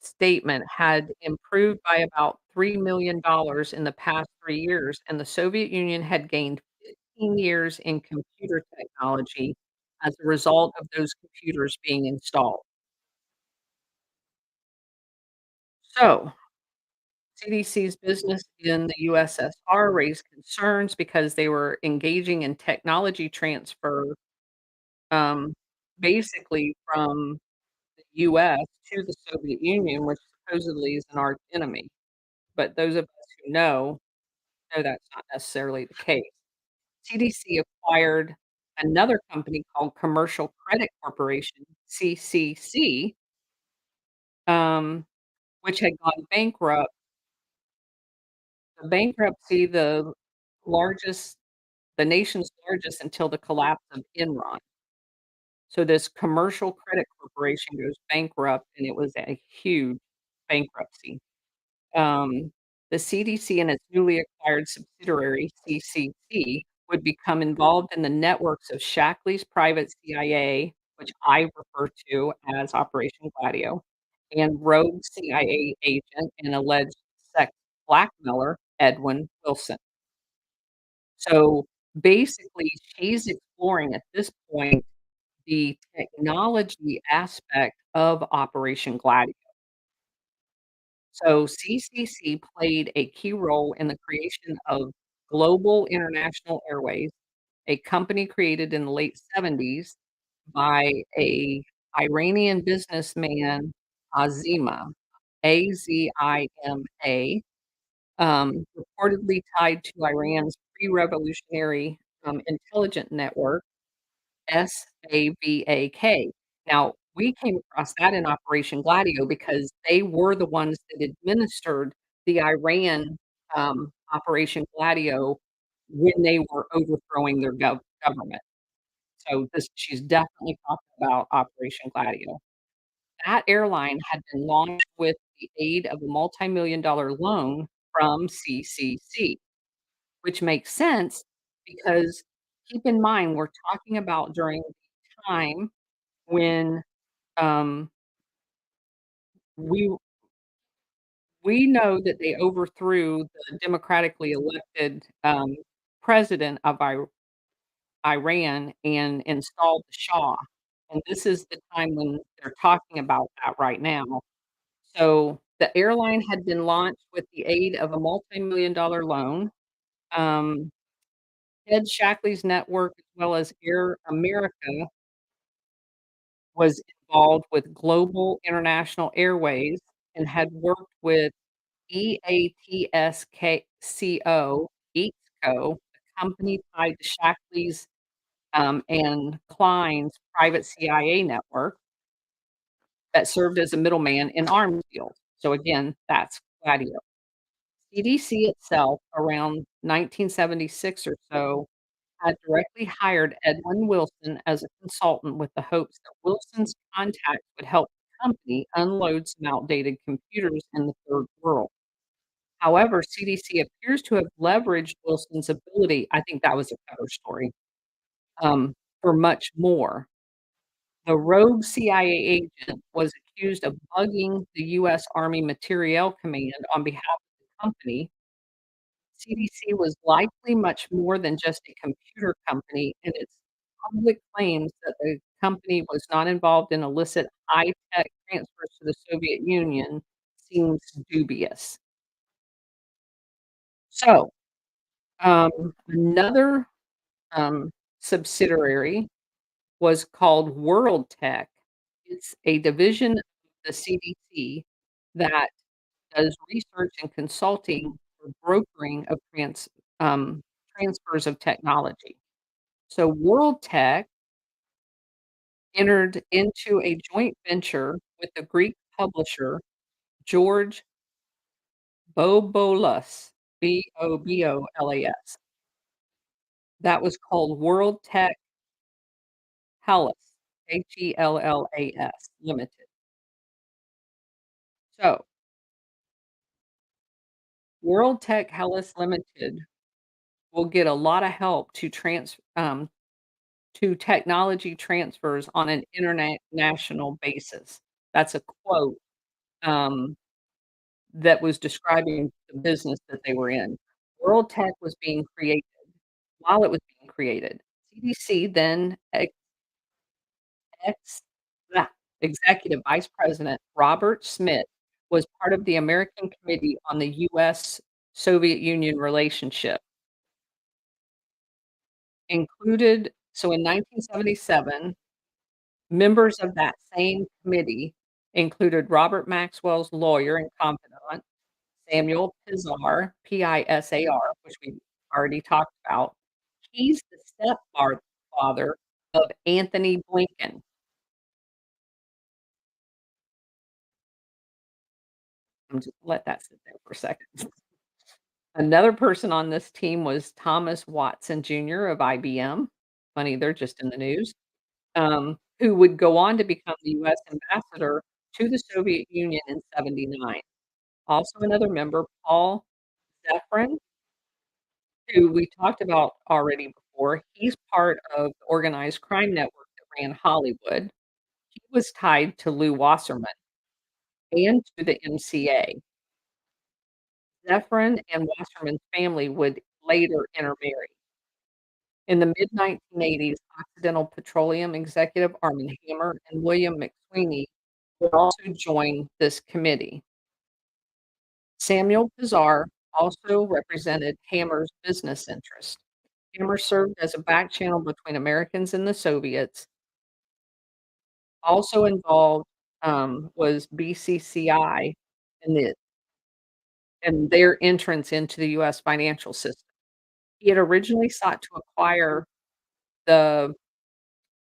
statement had improved by about $3 million in the past 3 years, and the Soviet Union had gained 15 years in computer technology as a result of those computers being installed. So, CDC's business in the USSR raised concerns because they were engaging in technology transfer, um, basically from the US to the Soviet Union, which supposedly is an arch enemy. But those of us who know that's not necessarily the case. CDC acquired another company called Commercial Credit Corporation, CCC, um, which had gone bankrupt. The bankruptcy, largest the nation's largest until the collapse of Enron. So this Commercial Credit Corporation goes bankrupt, and it was a huge bankruptcy. Um, the CDC and its newly acquired subsidiary, CCC, would become involved in the networks of Shackley's private CIA, which I refer to as Operation Gladio, and rogue CIA agent and alleged sex blackmailer, Edwin Wilson. So, basically, she's exploring at this point the technology aspect of Operation Gladio. So CCC played a key role in the creation of Global International Airways, a company created in the late '70s by a Iranian businessman, Azima, Azima, reportedly tied to Iran's pre-revolutionary, intelligence network, SAVAK. Now, we came across that in Operation Gladio because they were the ones that administered the Iran, Operation Gladio when they were overthrowing their government. So this she's definitely talking about Operation Gladio. That airline had been launched with the aid of a multimillion-dollar loan from CCC, which makes sense because keep in mind, we're talking about during the time when, um, we we know that they overthrew the democratically elected, president of Iran and installed the Shah, and this is the time when they're talking about that right now. So, the airline had been launched with the aid of a multimillion-dollar loan. Um, Ed Shackley's network, as well as Air America, was involved with Global International Airways and had worked with EATSCO, EATSCO, a company tied to Shackley's, and Klein's private CIA network that served as a middleman in arms deals. So again, that's Gladio. CDC itself, around 1976 or so, had directly hired Edwin Wilson as a consultant with the hopes that Wilson's contacts would help the company unload some outdated computers in the third world. However, CDC appears to have leveraged Wilson's ability. I think that was a cover story, for much more. The rogue CIA agent was accused of bugging the US Army Materiel Command on behalf of the company. CDC was likely much more than just a computer company in its public claims that the company was not involved in illicit high-tech transfers to the Soviet Union seems dubious. So, another, subsidiary was called World Tech. It's a division of the CDC that does research and consulting for brokering of transfers of technology. So World Tech entered into a joint venture with the Greek publisher George Bobolas, Bobolas, that was called World Tech Hellas, Hellas Limited. So, World Tech Hellas Limited will get a lot of help to technology transfers on an international basis. That's a quote, um, that was describing the business that they were in. World Tech was being created. While it was being created, CDC then ex blah, Executive Vice President Robert Smith was part of the American Committee on the US-Soviet Union relationship, included so in 1977, members of that same committee included Robert Maxwell's lawyer and confidant, Samuel Pisar, Pisar, which we already talked about. He's the stepfather of Anthony Blinken. Just let that sit there for a second. Another person on this team was Thomas Watson Jr. of IBM. Funny, they're just in the news. Who would go on to become the US ambassador to the Soviet Union in '79. Also another member, Paul Zefran, who we talked about already before. He's part of the organized crime network that ran Hollywood. He was tied to Lew Wasserman and to the MCA. Zefran and Wasserman's family would later intermarry. In the mid-1980s, Occidental Petroleum executive Armand Hammer and William McSweeney would also join this committee. Samuel Pisar also represented Hammer's business interest. Hammer served as a back channel between Americans and the Soviets. Also involved, was BCCI and their entrance into the US financial system. He had originally sought to acquire the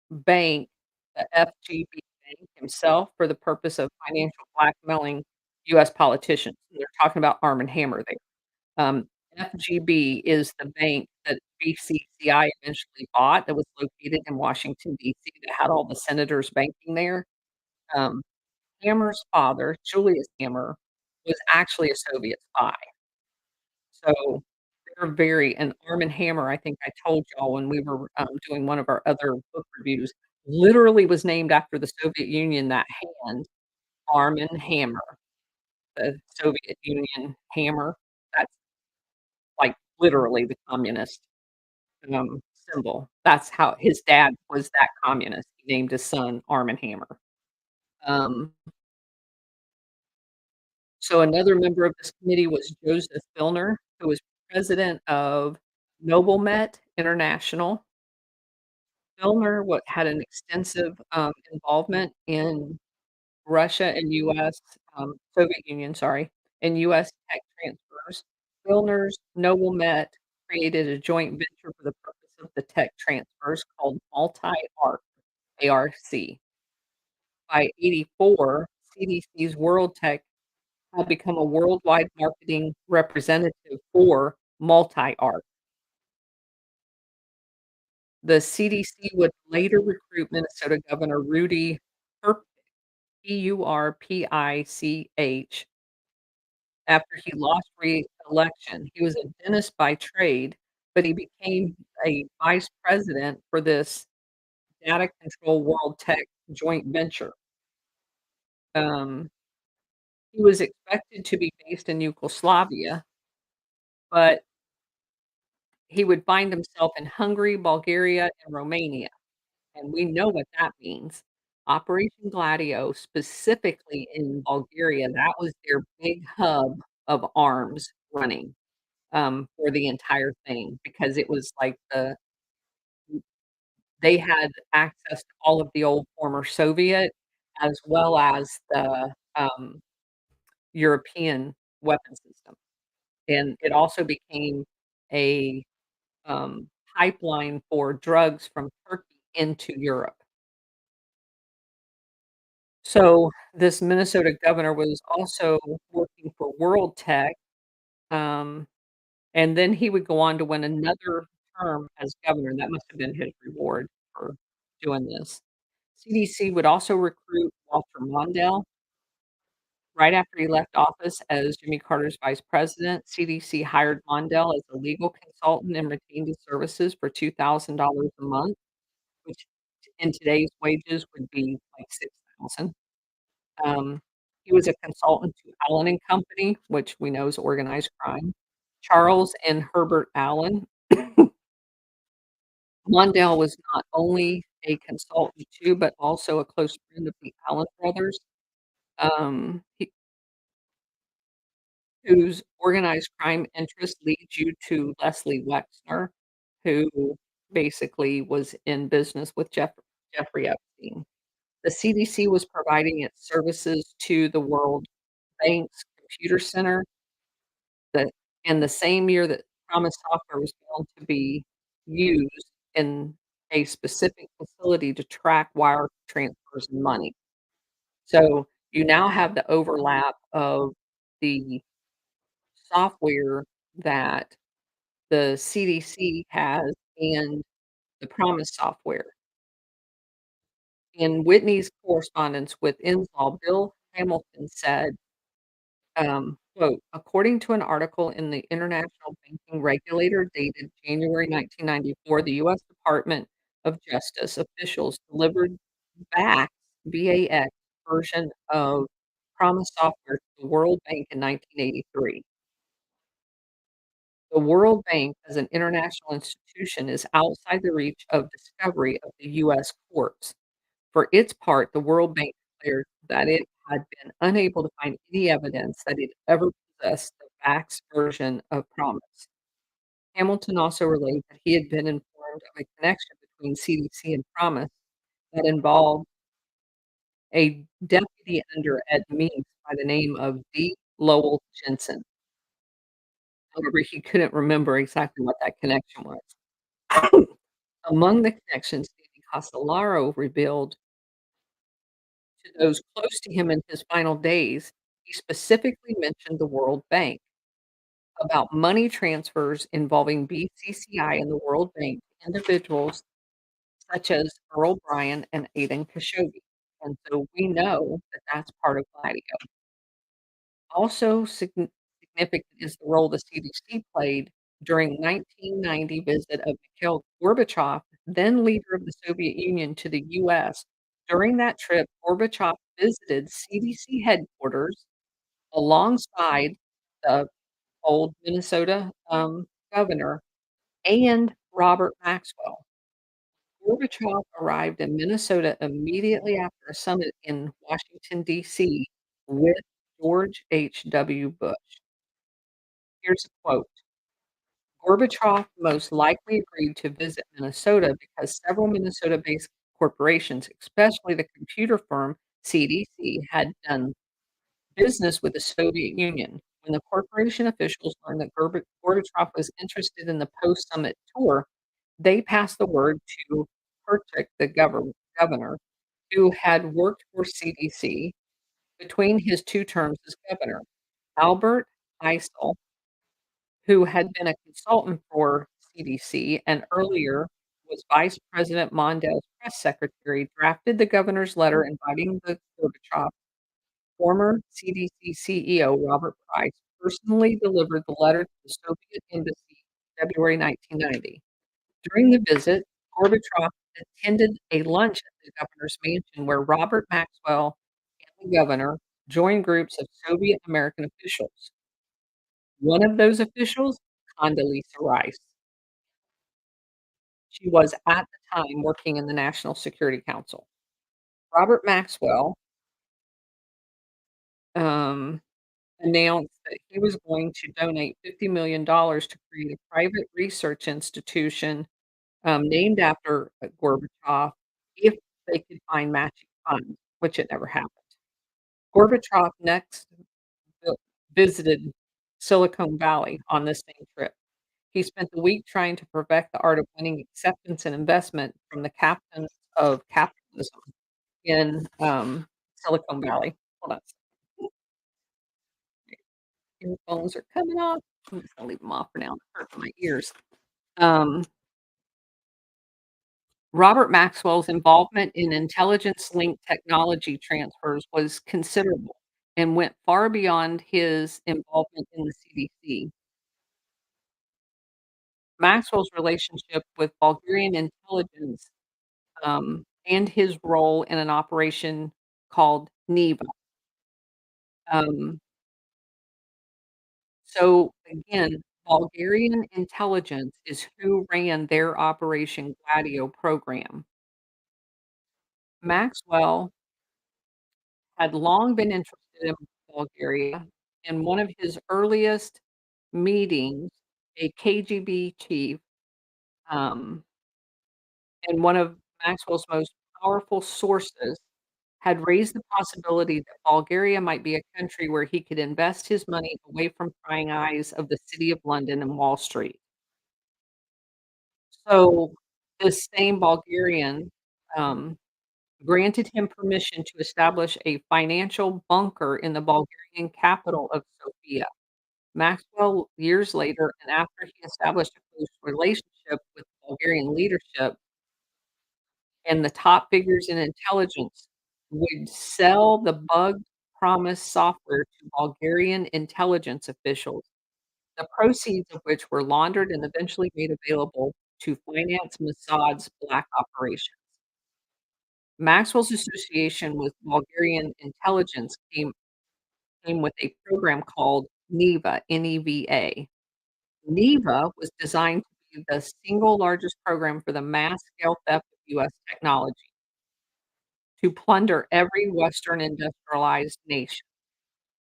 bank, the FGB bank himself for the purpose of financial blackmailing US politicians. They're talking about Arm& and Hammer there. FGB is the bank that BCCI eventually bought that was located in Washington, DC, that had all the senators banking there. Um, Hammer's father, Julius Hammer, was actually a Soviet spy. So, they're very and Arm& and Hammer, I think I told y'all when we were, doing one of our other book reviews, literally was named after the Soviet Union, that hand, Arm& and Hammer, the Soviet Union hammer. That's, like, literally the communist, symbol. That's how his dad was that communist. He named his son Arm& and Hammer. Um, so another member of this committee was Joseph Filner, who was president of Noblemet International. Filner had an extensive, involvement in Russia and US, Soviet Union, sorry, and US tech transfers. Filner's Noblemet created a joint venture for the purpose of the tech transfers called Multi-Arc, ARC. By '84, CDC's World Tech had become a worldwide marketing representative for Multi-Arc. The CDC would later recruit Minnesota Governor Rudy Purpich, Purpich, after he lost re-election. He was a dentist by trade, but he became a vice president for this data control world tech joint venture. Um, he was expected to be based in Yugoslavia, but he would find himself in Hungary, Bulgaria, and Romania. and we know what that means. Operation Gladio, specifically in Bulgaria, that was their big hub of arms running, for the entire thing because it was like they had access to all of the old former Soviet as well as the, European weapon system, and it also became a, pipeline for drugs from Turkey into Europe. So, this Minnesota governor was also working for World Tech, um, and then he would go on to win another term as governor, that must have been his reward for doing this. CDC would also recruit Walter Mondale. Right after he left office as Jimmy Carter's vice president, CDC hired Mondale as a legal consultant and retained his services for $2,000 a month, which in today's wages would be like 6,000. Um, he was a consultant to Allen& and Company, which we know is organized crime. Charles and Herbert Allen. Mondale was not only a consultant too, but also a close friend of the Allen brothers, he whose organized crime interest leads you to Leslie Wexner, who basically was in business with Jeffrey Epstein. The CDC was providing its services to the World Bank's computer center that in the same year that Promise software was found to be used in a specific facility to track wire transfers and money. So, you now have the overlap of the software that the CDC has and the Promise software. In Whitney's correspondence with Inslaw, Bill Hamilton said, quote, "According to an article in the International Banking Regulator dated January 1994, the US Department of Justice officials delivered BACS, BAX version of Promise software to the World Bank in 1983. The World Bank, as an international institution, is outside the reach of discovery of the US courts. For its part, the World Bank declared that it had been unable to find any evidence that it ever possessed the fax version of Promise. Hamilton also relayed that he had been informed of a connection between CDC and Promise that involved a deputy under Ed Meese by the name of D. Lowell Jensen. However, he couldn't remember exactly what that connection was. Among the connections Danny Castellaro revealed to those close to him in his final days, he specifically mentioned the World Bank about money transfers involving BCCI and the World Bank to individuals such as Earl Bryan and Aidan Khashoggi. And so we know that that's part of Gladio. Also significant is the role the CDC played during 1990 visit of Mikhail Gorbachev, then leader of the Soviet Union, to the US. During that trip, Gorbachev visited CDC headquarters alongside the old Minnesota, governor and Robert Maxwell. Gorbachev arrived in Minnesota immediately after a summit in Washington, D.C. with George H.W. Bush. Here's a quote: "Gorbachev most likely agreed to visit Minnesota because several Minnesota-based corporations, especially the computer firm CDC, had done business with the Soviet Union. When the corporation officials learned that Gorbachev was interested in the post-summit tour, they passed the word to Perchik, the governor, who had worked for CDC between his 2 terms as governor. Albert Eisel, who had been a consultant for CDC and earlier was Vice President Mondale's press secretary, drafted the governor's letter inviting the Gorbachev. Former CDC CEO Robert Price personally delivered the letter to the Soviet embassy in February 1990. During the visit, Gorbachev attended a lunch at the governor's mansion where Robert Maxwell and the governor joined groups of Soviet American officials. One of those officials, Condoleezza Rice. She was at the time working in the National Security Council. Robert Maxwell, um, announced that he was going to donate $50 million to create a private research institution, named after, Gorbachev if they could find matching funds, which it never happened. Gorbachev next vi visited Silicon Valley on this same trip. He spent the week trying to perfect the art of winning acceptance and investment from the captains of capitalism in, Silicon Valley. Hold on a second. Earphones are coming off. I'm just gonna leave them off for now. They're hurting my ears. Um, Robert Maxwell's involvement in intelligence-linked technology transfers was considerable and went far beyond his involvement in the CDC. Maxwell's relationship with Bulgarian intelligence, and his role in an operation called Neva. Um, so again, Bulgarian intelligence is who ran their Operation Gladio program. Maxwell had long been interested in Bulgaria. In one of his earliest meetings, a KGB chief, um, and one of Maxwell's most powerful sources had raised the possibility that Bulgaria might be a country where he could invest his money away from prying eyes of the City of London and Wall Street. So, this same Bulgarian, um, granted him permission to establish a financial bunker in the Bulgarian capital of Sofia. Maxwell, years later, and after he established a close relationship with Bulgarian leadership and the top figures in intelligence, would sell the bugged promise software to Bulgarian intelligence officials, the proceeds of which were laundered and eventually made available to finance Mossad's black operations. Maxwell's association with Bulgarian intelligence came with a program called NEVA, N-E-V-A. NEVA was designed to be the single largest program for the mass-scale theft of US technology, to plunder every Western industrialized nation.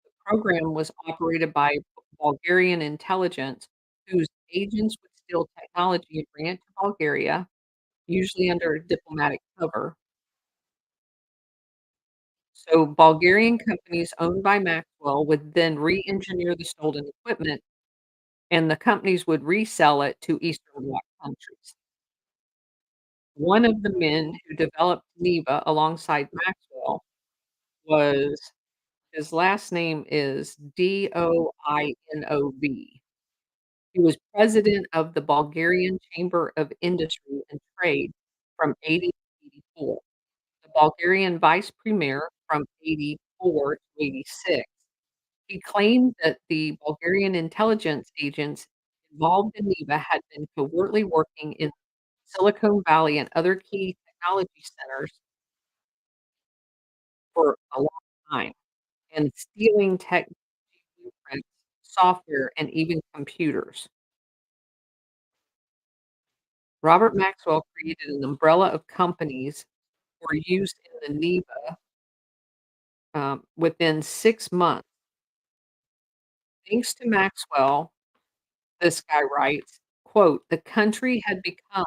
The program was operated by Bulgarian intelligence, whose agents would steal technology and bring it to Bulgaria, usually under diplomatic cover. So Bulgarian companies owned by Maxwell would then re-engineer the stolen equipment, and the companies would resell it to Eastern Bloc countries. One of the men who developed NEVA alongside Maxwell was his last name is Doinov. He was president of the Bulgarian Chamber of Industry and Trade from 80 to 84, the Bulgarian vice premier from 84 to 86. He claimed that the Bulgarian intelligence agents involved in NEVA had been covertly working in Silicon Valley and other key technology centers for a long time and stealing tech blueprints, software, and even computers. Robert Maxwell created an umbrella of companies were used in the NEVA, within 6 months. Thanks to Maxwell, this guy writes, quote, "The country had become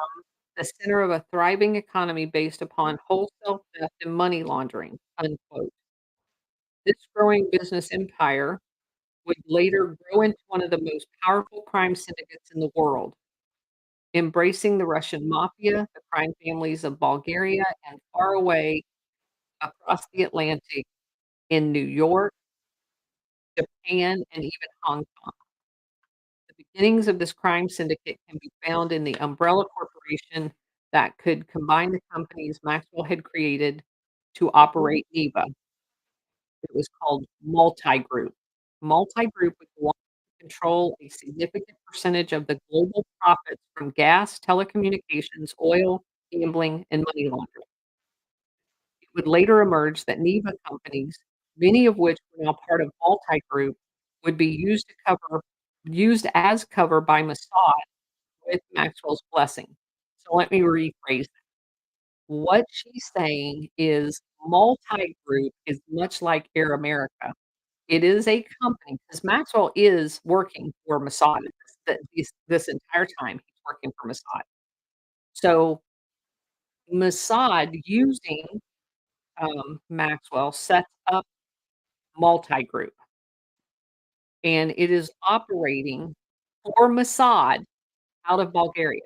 the center of a thriving economy based upon wholesale theft and money laundering," unquote. This growing business empire would later grow into one of the most powerful crime syndicates in the world, embracing the Russian mafia, the crime families of Bulgaria, and far away across the Atlantic in New York, Japan, and even Hong Kong. The beginnings of this crime syndicate can be found in the umbrella corporation that could combine the companies Maxwell had created to operate NEVA. It was called Multigroup. Multigroup would go on to control a significant percentage of the global profits from gas, telecommunications, oil, gambling, and money laundering. It would later emerge that NEVA companies, many of which were now part of Multigroup, would be used as cover by Mossad with Maxwell's blessing. So let me rephrase that. What she's saying is multi-group is much like Air America. It is a company because Maxwell is working for Mossad this entire time, he's working for Mossad. So, Mossad using, Maxwell sets up multi-group, and it is operating for Mossad out of Bulgaria,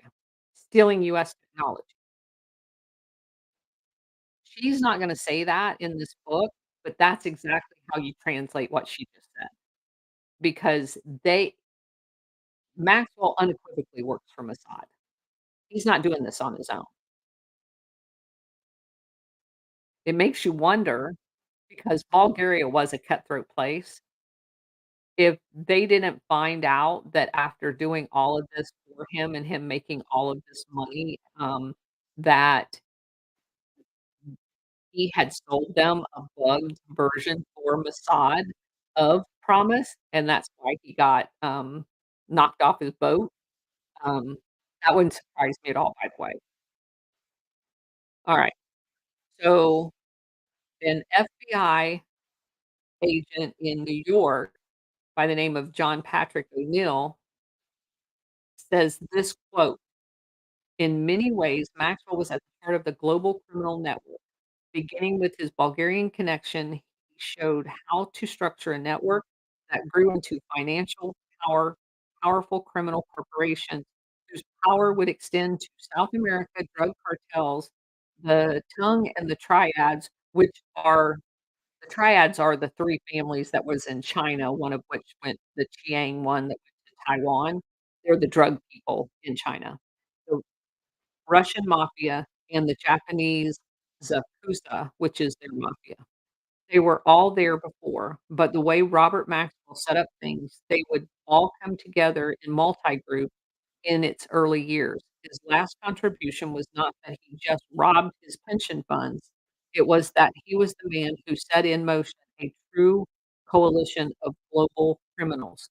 stealing US technology. She's not gonna say that in this book, but that's exactly how you translate what she just said, because they Maxwell unequivocally works for Mossad. He's not doing this on his own. It makes you wonder, because Bulgaria was a cutthroat place, if they didn't find out that after doing all of this for him and him making all of this money, that he had sold them a bugged version for Mossad of Promise, and that's why he got, knocked off his boat. Um, that wouldn't surprise me at all, by the way. Alright, so an FBI agent in New York by the name of John Patrick O'Neill says this quote, "In many ways, Maxwell was at the heart of the global criminal network. Beginning with his Bulgarian connection, he showed how to structure a network that grew into financial powerful criminal corporations whose power would extend to South America drug cartels, the Tongue and the Triads, which are the Triads are the 3 families that was in China, one of which went the Chiang one that went to Taiwan. They're the drug people in China. The Russian mafia and the Japanese Yakuza, which is their mafia. They were all there before, but the way Robert Maxwell set up things, they would all come together in multi-group in its early years. His last contribution was not that he just robbed his pension funds, it was that he was the man who set in motion a true coalition of global criminals.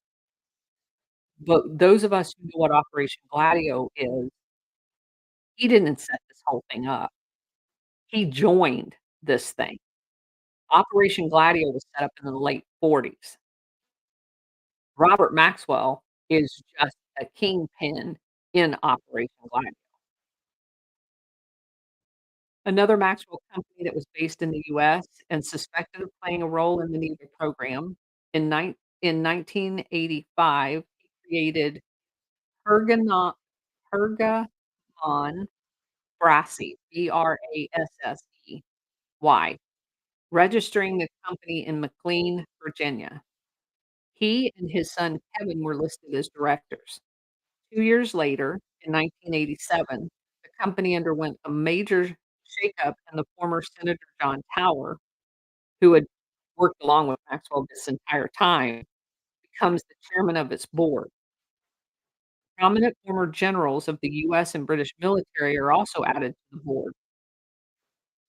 But those of us who know what Operation Gladio is, he didn't set this whole thing up. He joined this thing. Operation Gladio was set up in the late '40s. Robert Maxwell is just a kingpin in Operation Gladio. Another Maxwell company that was based in the US and suspected of playing a role in the Neva program, in 1985, he created Pergamon Pergamon Brassey, Brassey, registering the company in McLean, Virginia. He and his son Kevin were listed as directors. 2 years later, in 1987, the company underwent a major shakeup, and the former Senator John Tower, who had worked along with Maxwell this entire time, becomes the chairman of its board. Prominent former generals of the US and British military are also added to the board.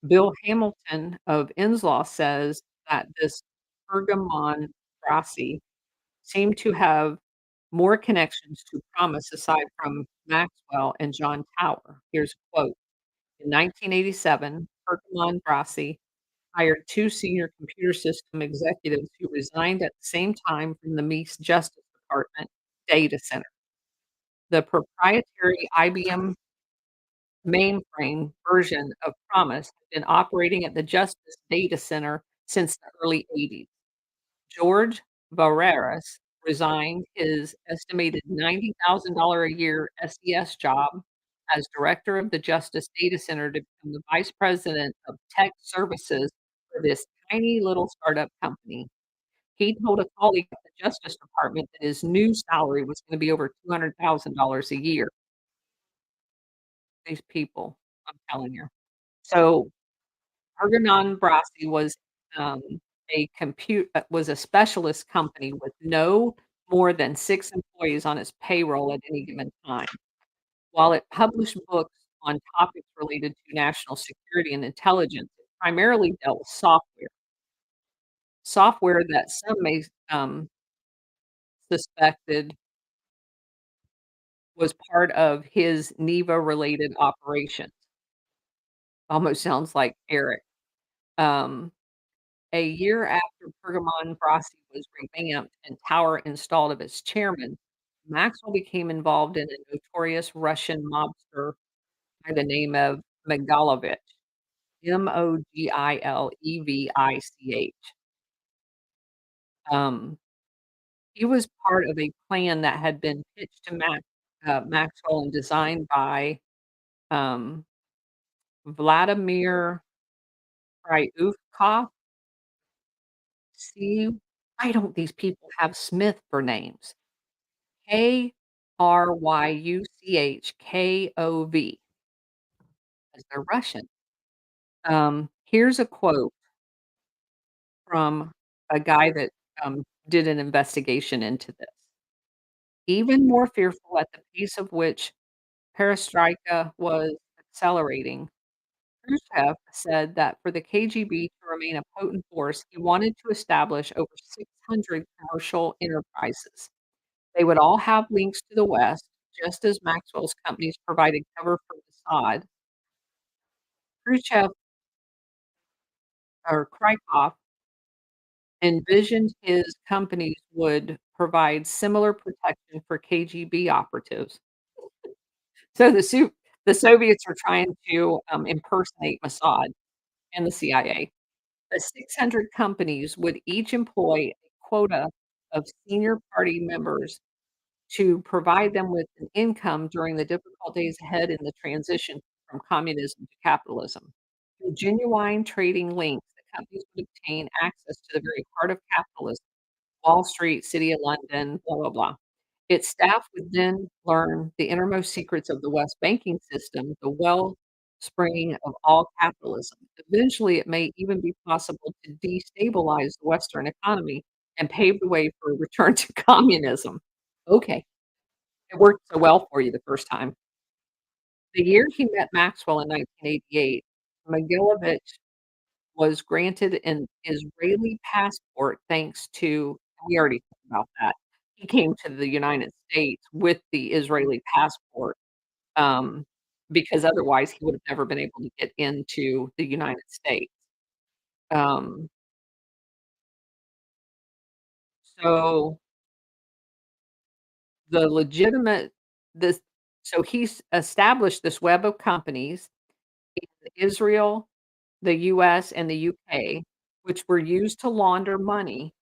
Bill Hamilton of Inslaw says that this Pergamon Brassey seemed to have more connections to Promise aside from Maxwell and John Tower. Here's a quote. In 1987, Pergamon Brassey hired 2 senior computer system executives who resigned at the same time from the Meese Justice Department data center. The proprietary IBM mainframe version of Promise had been operating at the Justice Data Center since the early '80s. George Barreras resigned his estimated $90,000 a year SES job as director of the Justice Data Center to become the vice president of tech services for this tiny little startup company. He told a colleague at the Justice Department that his new salary was gonna be over $200,000 a year. These people, I'm telling you. So, Argonon Brassey um, was a specialist company with no more than 6 employees on its payroll at any given time. While it published books on topics related to national security and intelligence, it primarily dealt with software that some may, suspected was part of his NEVA-related operations. Almost sounds like Eric. Um, a year after Pergamon Brasi was revamped and Tower installed as its chairman, Maxwell became involved in a notorious Russian mobster by the name of Mogilevich, Mogilevich. Um, he was part of a plan that had been pitched to Maxwell and designed by, um, Vladimir Kryukov. See, why don't these people have Smith for names? Kryuchkov, as they're Russian. Here's a quote from a guy that, did an investigation into this. Even more fearful at the pace of which perestroika was accelerating, Khrushchev said that for the KGB to remain a potent force, he wanted to establish over 600 commercial enterprises. They would all have links to the West, just as Maxwell's companies provided cover for Mossad. Khrushchev or Krykov envisioned his companies would provide similar protection for KGB operatives. So the Soviets were trying to, impersonate Mossad and the CIA. The 600 companies would each employ a quota of senior party members to provide them with an income during the difficult days ahead in the transition from communism to capitalism. Through genuine trading links, the companies would obtain access to the very heart of capitalism, Wall Street, City of London, blah, blah, blah. Its staff would then learn the innermost secrets of the West banking system, the wellspring of all capitalism. Eventually, it may even be possible to destabilize the Western economy and pave the way for a return to communism. Okay, it worked so well for you the first time. The year he met Maxwell in 1988, Mogilevich was granted an Israeli passport thanks to we already talked about that. He came to the United States with the Israeli passport, um, because otherwise he would have never been able to get into the United States. Um, so the legitimate this so he's established this web of companies in Israel, the US, and the UK, which were used to launder money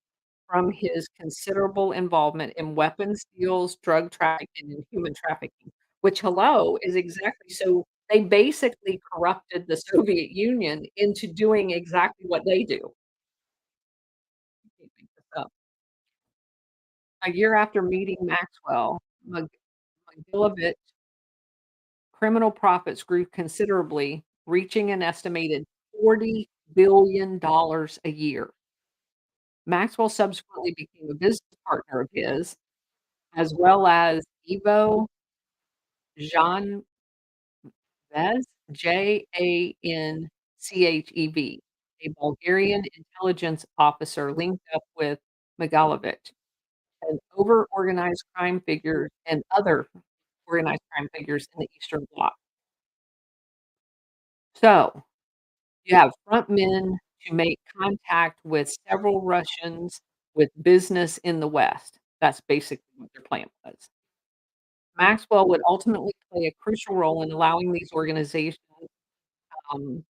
from his considerable involvement in weapons deals, drug trafficking, and human trafficking, which, hello, is exactly so they basically corrupted the Soviet Union into doing exactly what they do. Can't make this up. A year after meeting Maxwell, Mogilevich criminal profits grew considerably, reaching an estimated $40 billion a year. Maxwell subsequently became a business partner of his, as well as Ivo Janvez, Janchev, a Bulgarian intelligence officer linked up with Megalovic, and other organized crime figures in the Eastern Bloc. So, you have front men to make contact with several Russians with business in the West. That's basically what their plan was. Maxwell would ultimately play a crucial role in allowing these organizations, um,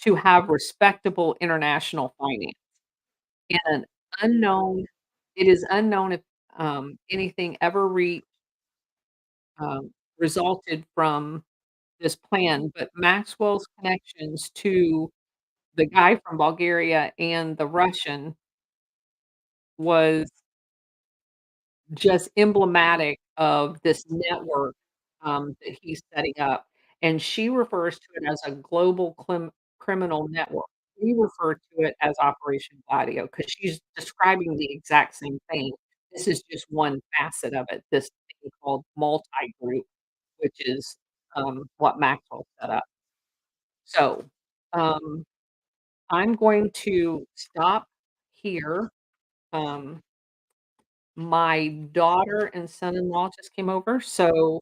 to have respectable international finance. And an unknown it is unknown if, anything ever resulted from this plan, but Maxwell's connections to the guy from Bulgaria and the Russian was just emblematic of this network, that he's setting up, and she refers to it as a global criminal network. We refer to it as Operation Gladio because she's describing the exact same thing. This is just one facet of it, this thing called multi-group, which is, what Maxwell set up. So, um, I'm going to stop here, um my daughter and son-in-law just came over, so,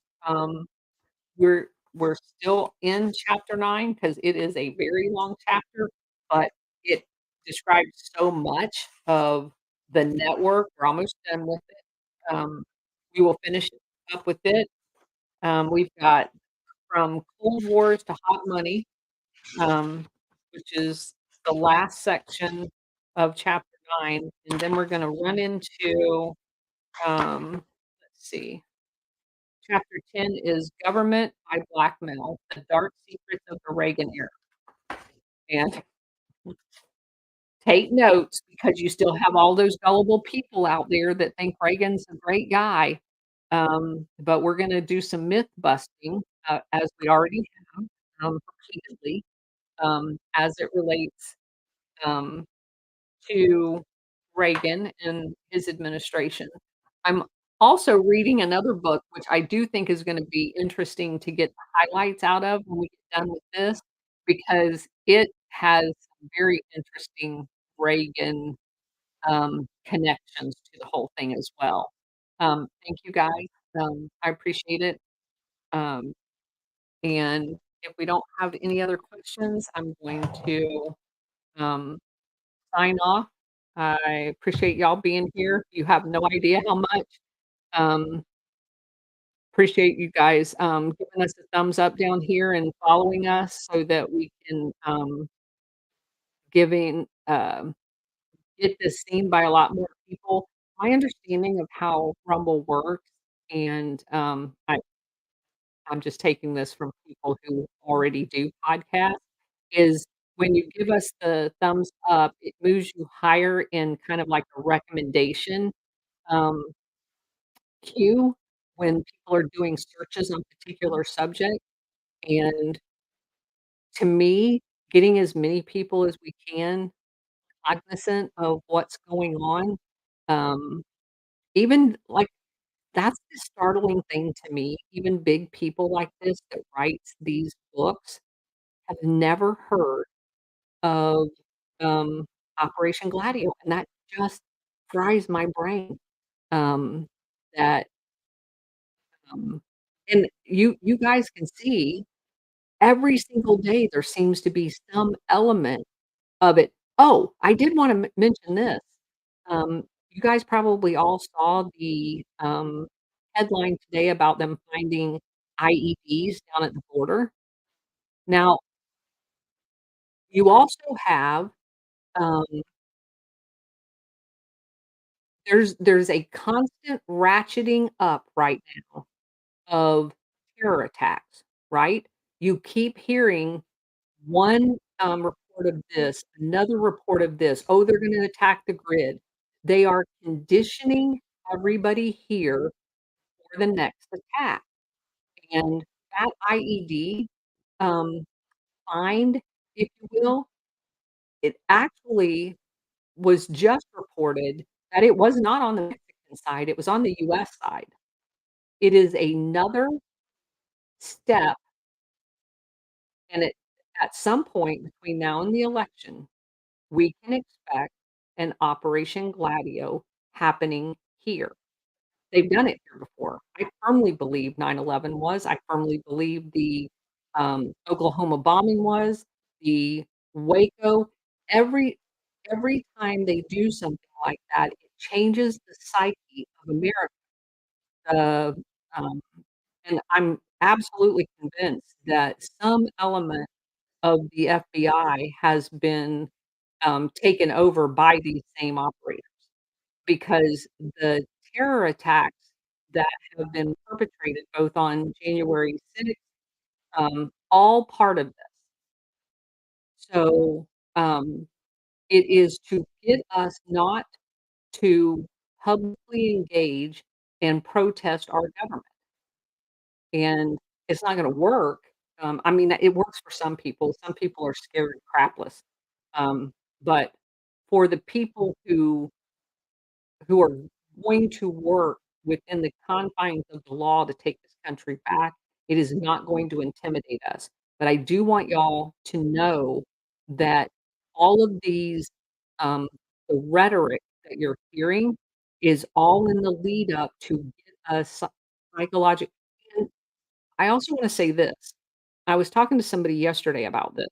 we're still in chapter 9 because it is a very long chapter, but it describes so much of the network. We're almost done with it. We will finish up with it. We've got From Cold Wars to Hot Money, um, which is the last section of chapter 9, and then we're gonna run into, let's see, chapter 10 is Government by Blackmail: The Dark Secrets of the Reagan Era, and take notes because you still have all those gullible people out there that think Reagan's a great guy, but we're gonna do some myth busting, as we already have, repeatedly, as it relates, um to Reagan and his administration. I'm also reading another book, which I do think is gonna be interesting to get the highlights out of when we get done with this, because it has some very interesting Reagan, connections to the whole thing as well. Thank you guys, I appreciate it, um, and if we don't have any other questions, I'm going to, um sign off. I appreciate y'all being here. You have no idea how much. Um, appreciate you guys, giving us a thumbs up down here and following us so that we can, giving, get this seen by a lot more people. My understanding of how Rumble works, and, I'm just taking this from people who already do podcasts, is when you give us the thumbs up, it moves you higher in kind of like a recommendation, um, queue when people are doing searches on particular subject, and to me, getting as many people as we can cognizant of what's going on, um, even, like, that's the startling thing to me, even big people like this that writes these books have never heard of, um, Operation Gladio, and that just fries my brain, um, that, um and you guys can see every single day there seems to be some element of it. Oh, I did wanna mention this. You guys probably all saw the, headline today about them finding IEDs down at the border. Now, you also have, um there's a constant ratcheting up right now of terror attacks, right? You keep hearing one, report of this, another report of this, "Oh, they're gonna attack the grid." They are conditioning everybody here for the next attack, and that IED, um, find, if you will, it actually was just reported that it was not on the Mexican side, it was on the US side. It is another step, and at some point between now and the election, we can expect an Operation Gladio happening here. They've done it here before. I firmly believe 9/11 was. I firmly believe the, Oklahoma bombing was, the Waco. Every every time they do something like that, it changes the psyche of America. Uh, um, and I'm absolutely convinced that some element of the FBI has been, taken over by these same operators, because the terror attacks that have been perpetrated both on January 6th, all part of this. So, um, it is to get us not to publicly engage and protest our government, and it's not gonna work. I mean, it works for some people are scared crapless, but for the people who are going to work within the confines of the law to take this country back, it is not going to intimidate us. But I do want y'all to know that all of these, the rhetoric that you're hearing is all in the lead up to get us psychologic and I also wanna say this, I was talking to somebody yesterday about this.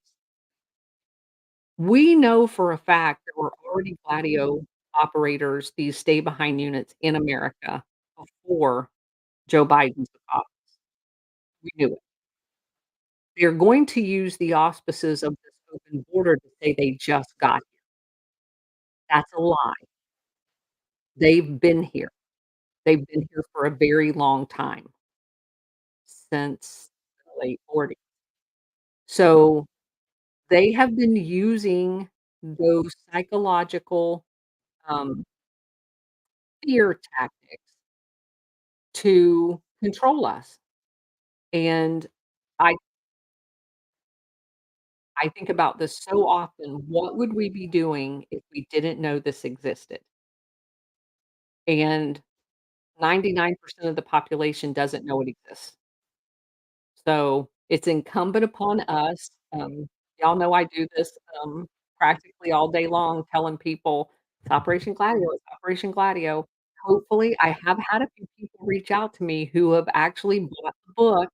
We know for a fact there were already Gladio operators, these stay-behind units in America before Joe Biden took office. We knew it. They're going to use the auspices of this open border to say they just got here. That's a lie. They've been here. They've been here for a very long time, since the late '40s. So, they have been using those psychological, um, fear tactics to control us, and I I think about this so often, what would we be doing if we didn't know this existed? And 99% of the population doesn't know it exists. So, it's incumbent upon us, y'all know I do this, practically all day long telling people, "It's Operation Gladio, it's Operation Gladio." Hopefully, I have had a few people reach out to me who have actually bought the book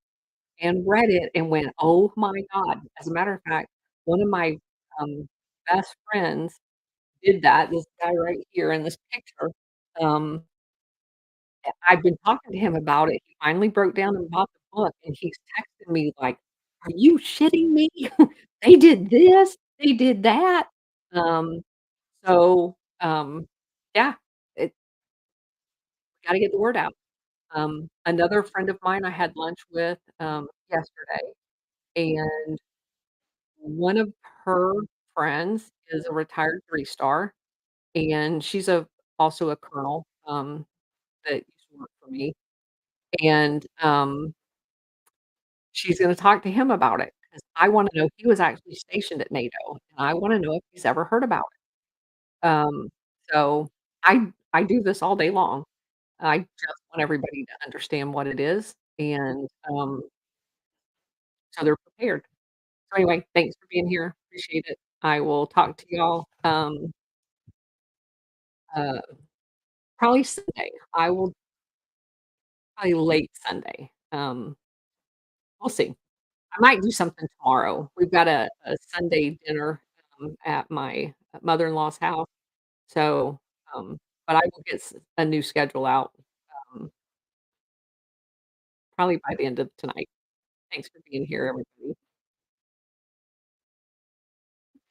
and read it and went, "Oh my god." As a matter of fact, one of my, best friends did that, this guy right here in this picture, um I've been talking to him about it. He finally broke down and bought the book, and he's texting me like, "Are you shitting me? They did this, they did that." Um, so, yeah, it gotta get the word out. Another friend of mine I had lunch with, yesterday, and one of her friends is a retired three-star, and she's also a colonel, that used to work for me, and, she's gonna talk to him about it, 'cause I wanna know he was actually stationed at NATO, and I wanna know if he's ever heard about it. So I do this all day long. I just want everybody to understand what it is, and, so they're prepared. So anyway, thanks for being here, appreciate it. I will talk to y'all, uh, probably Sunday. I will probably late Sunday. We'll see. I might do something tomorrow. We've got a Sunday dinner, at my mother-in-law's house, so, but I will get a new schedule out, um, probably by the end of tonight. Thanks for being here, everybody.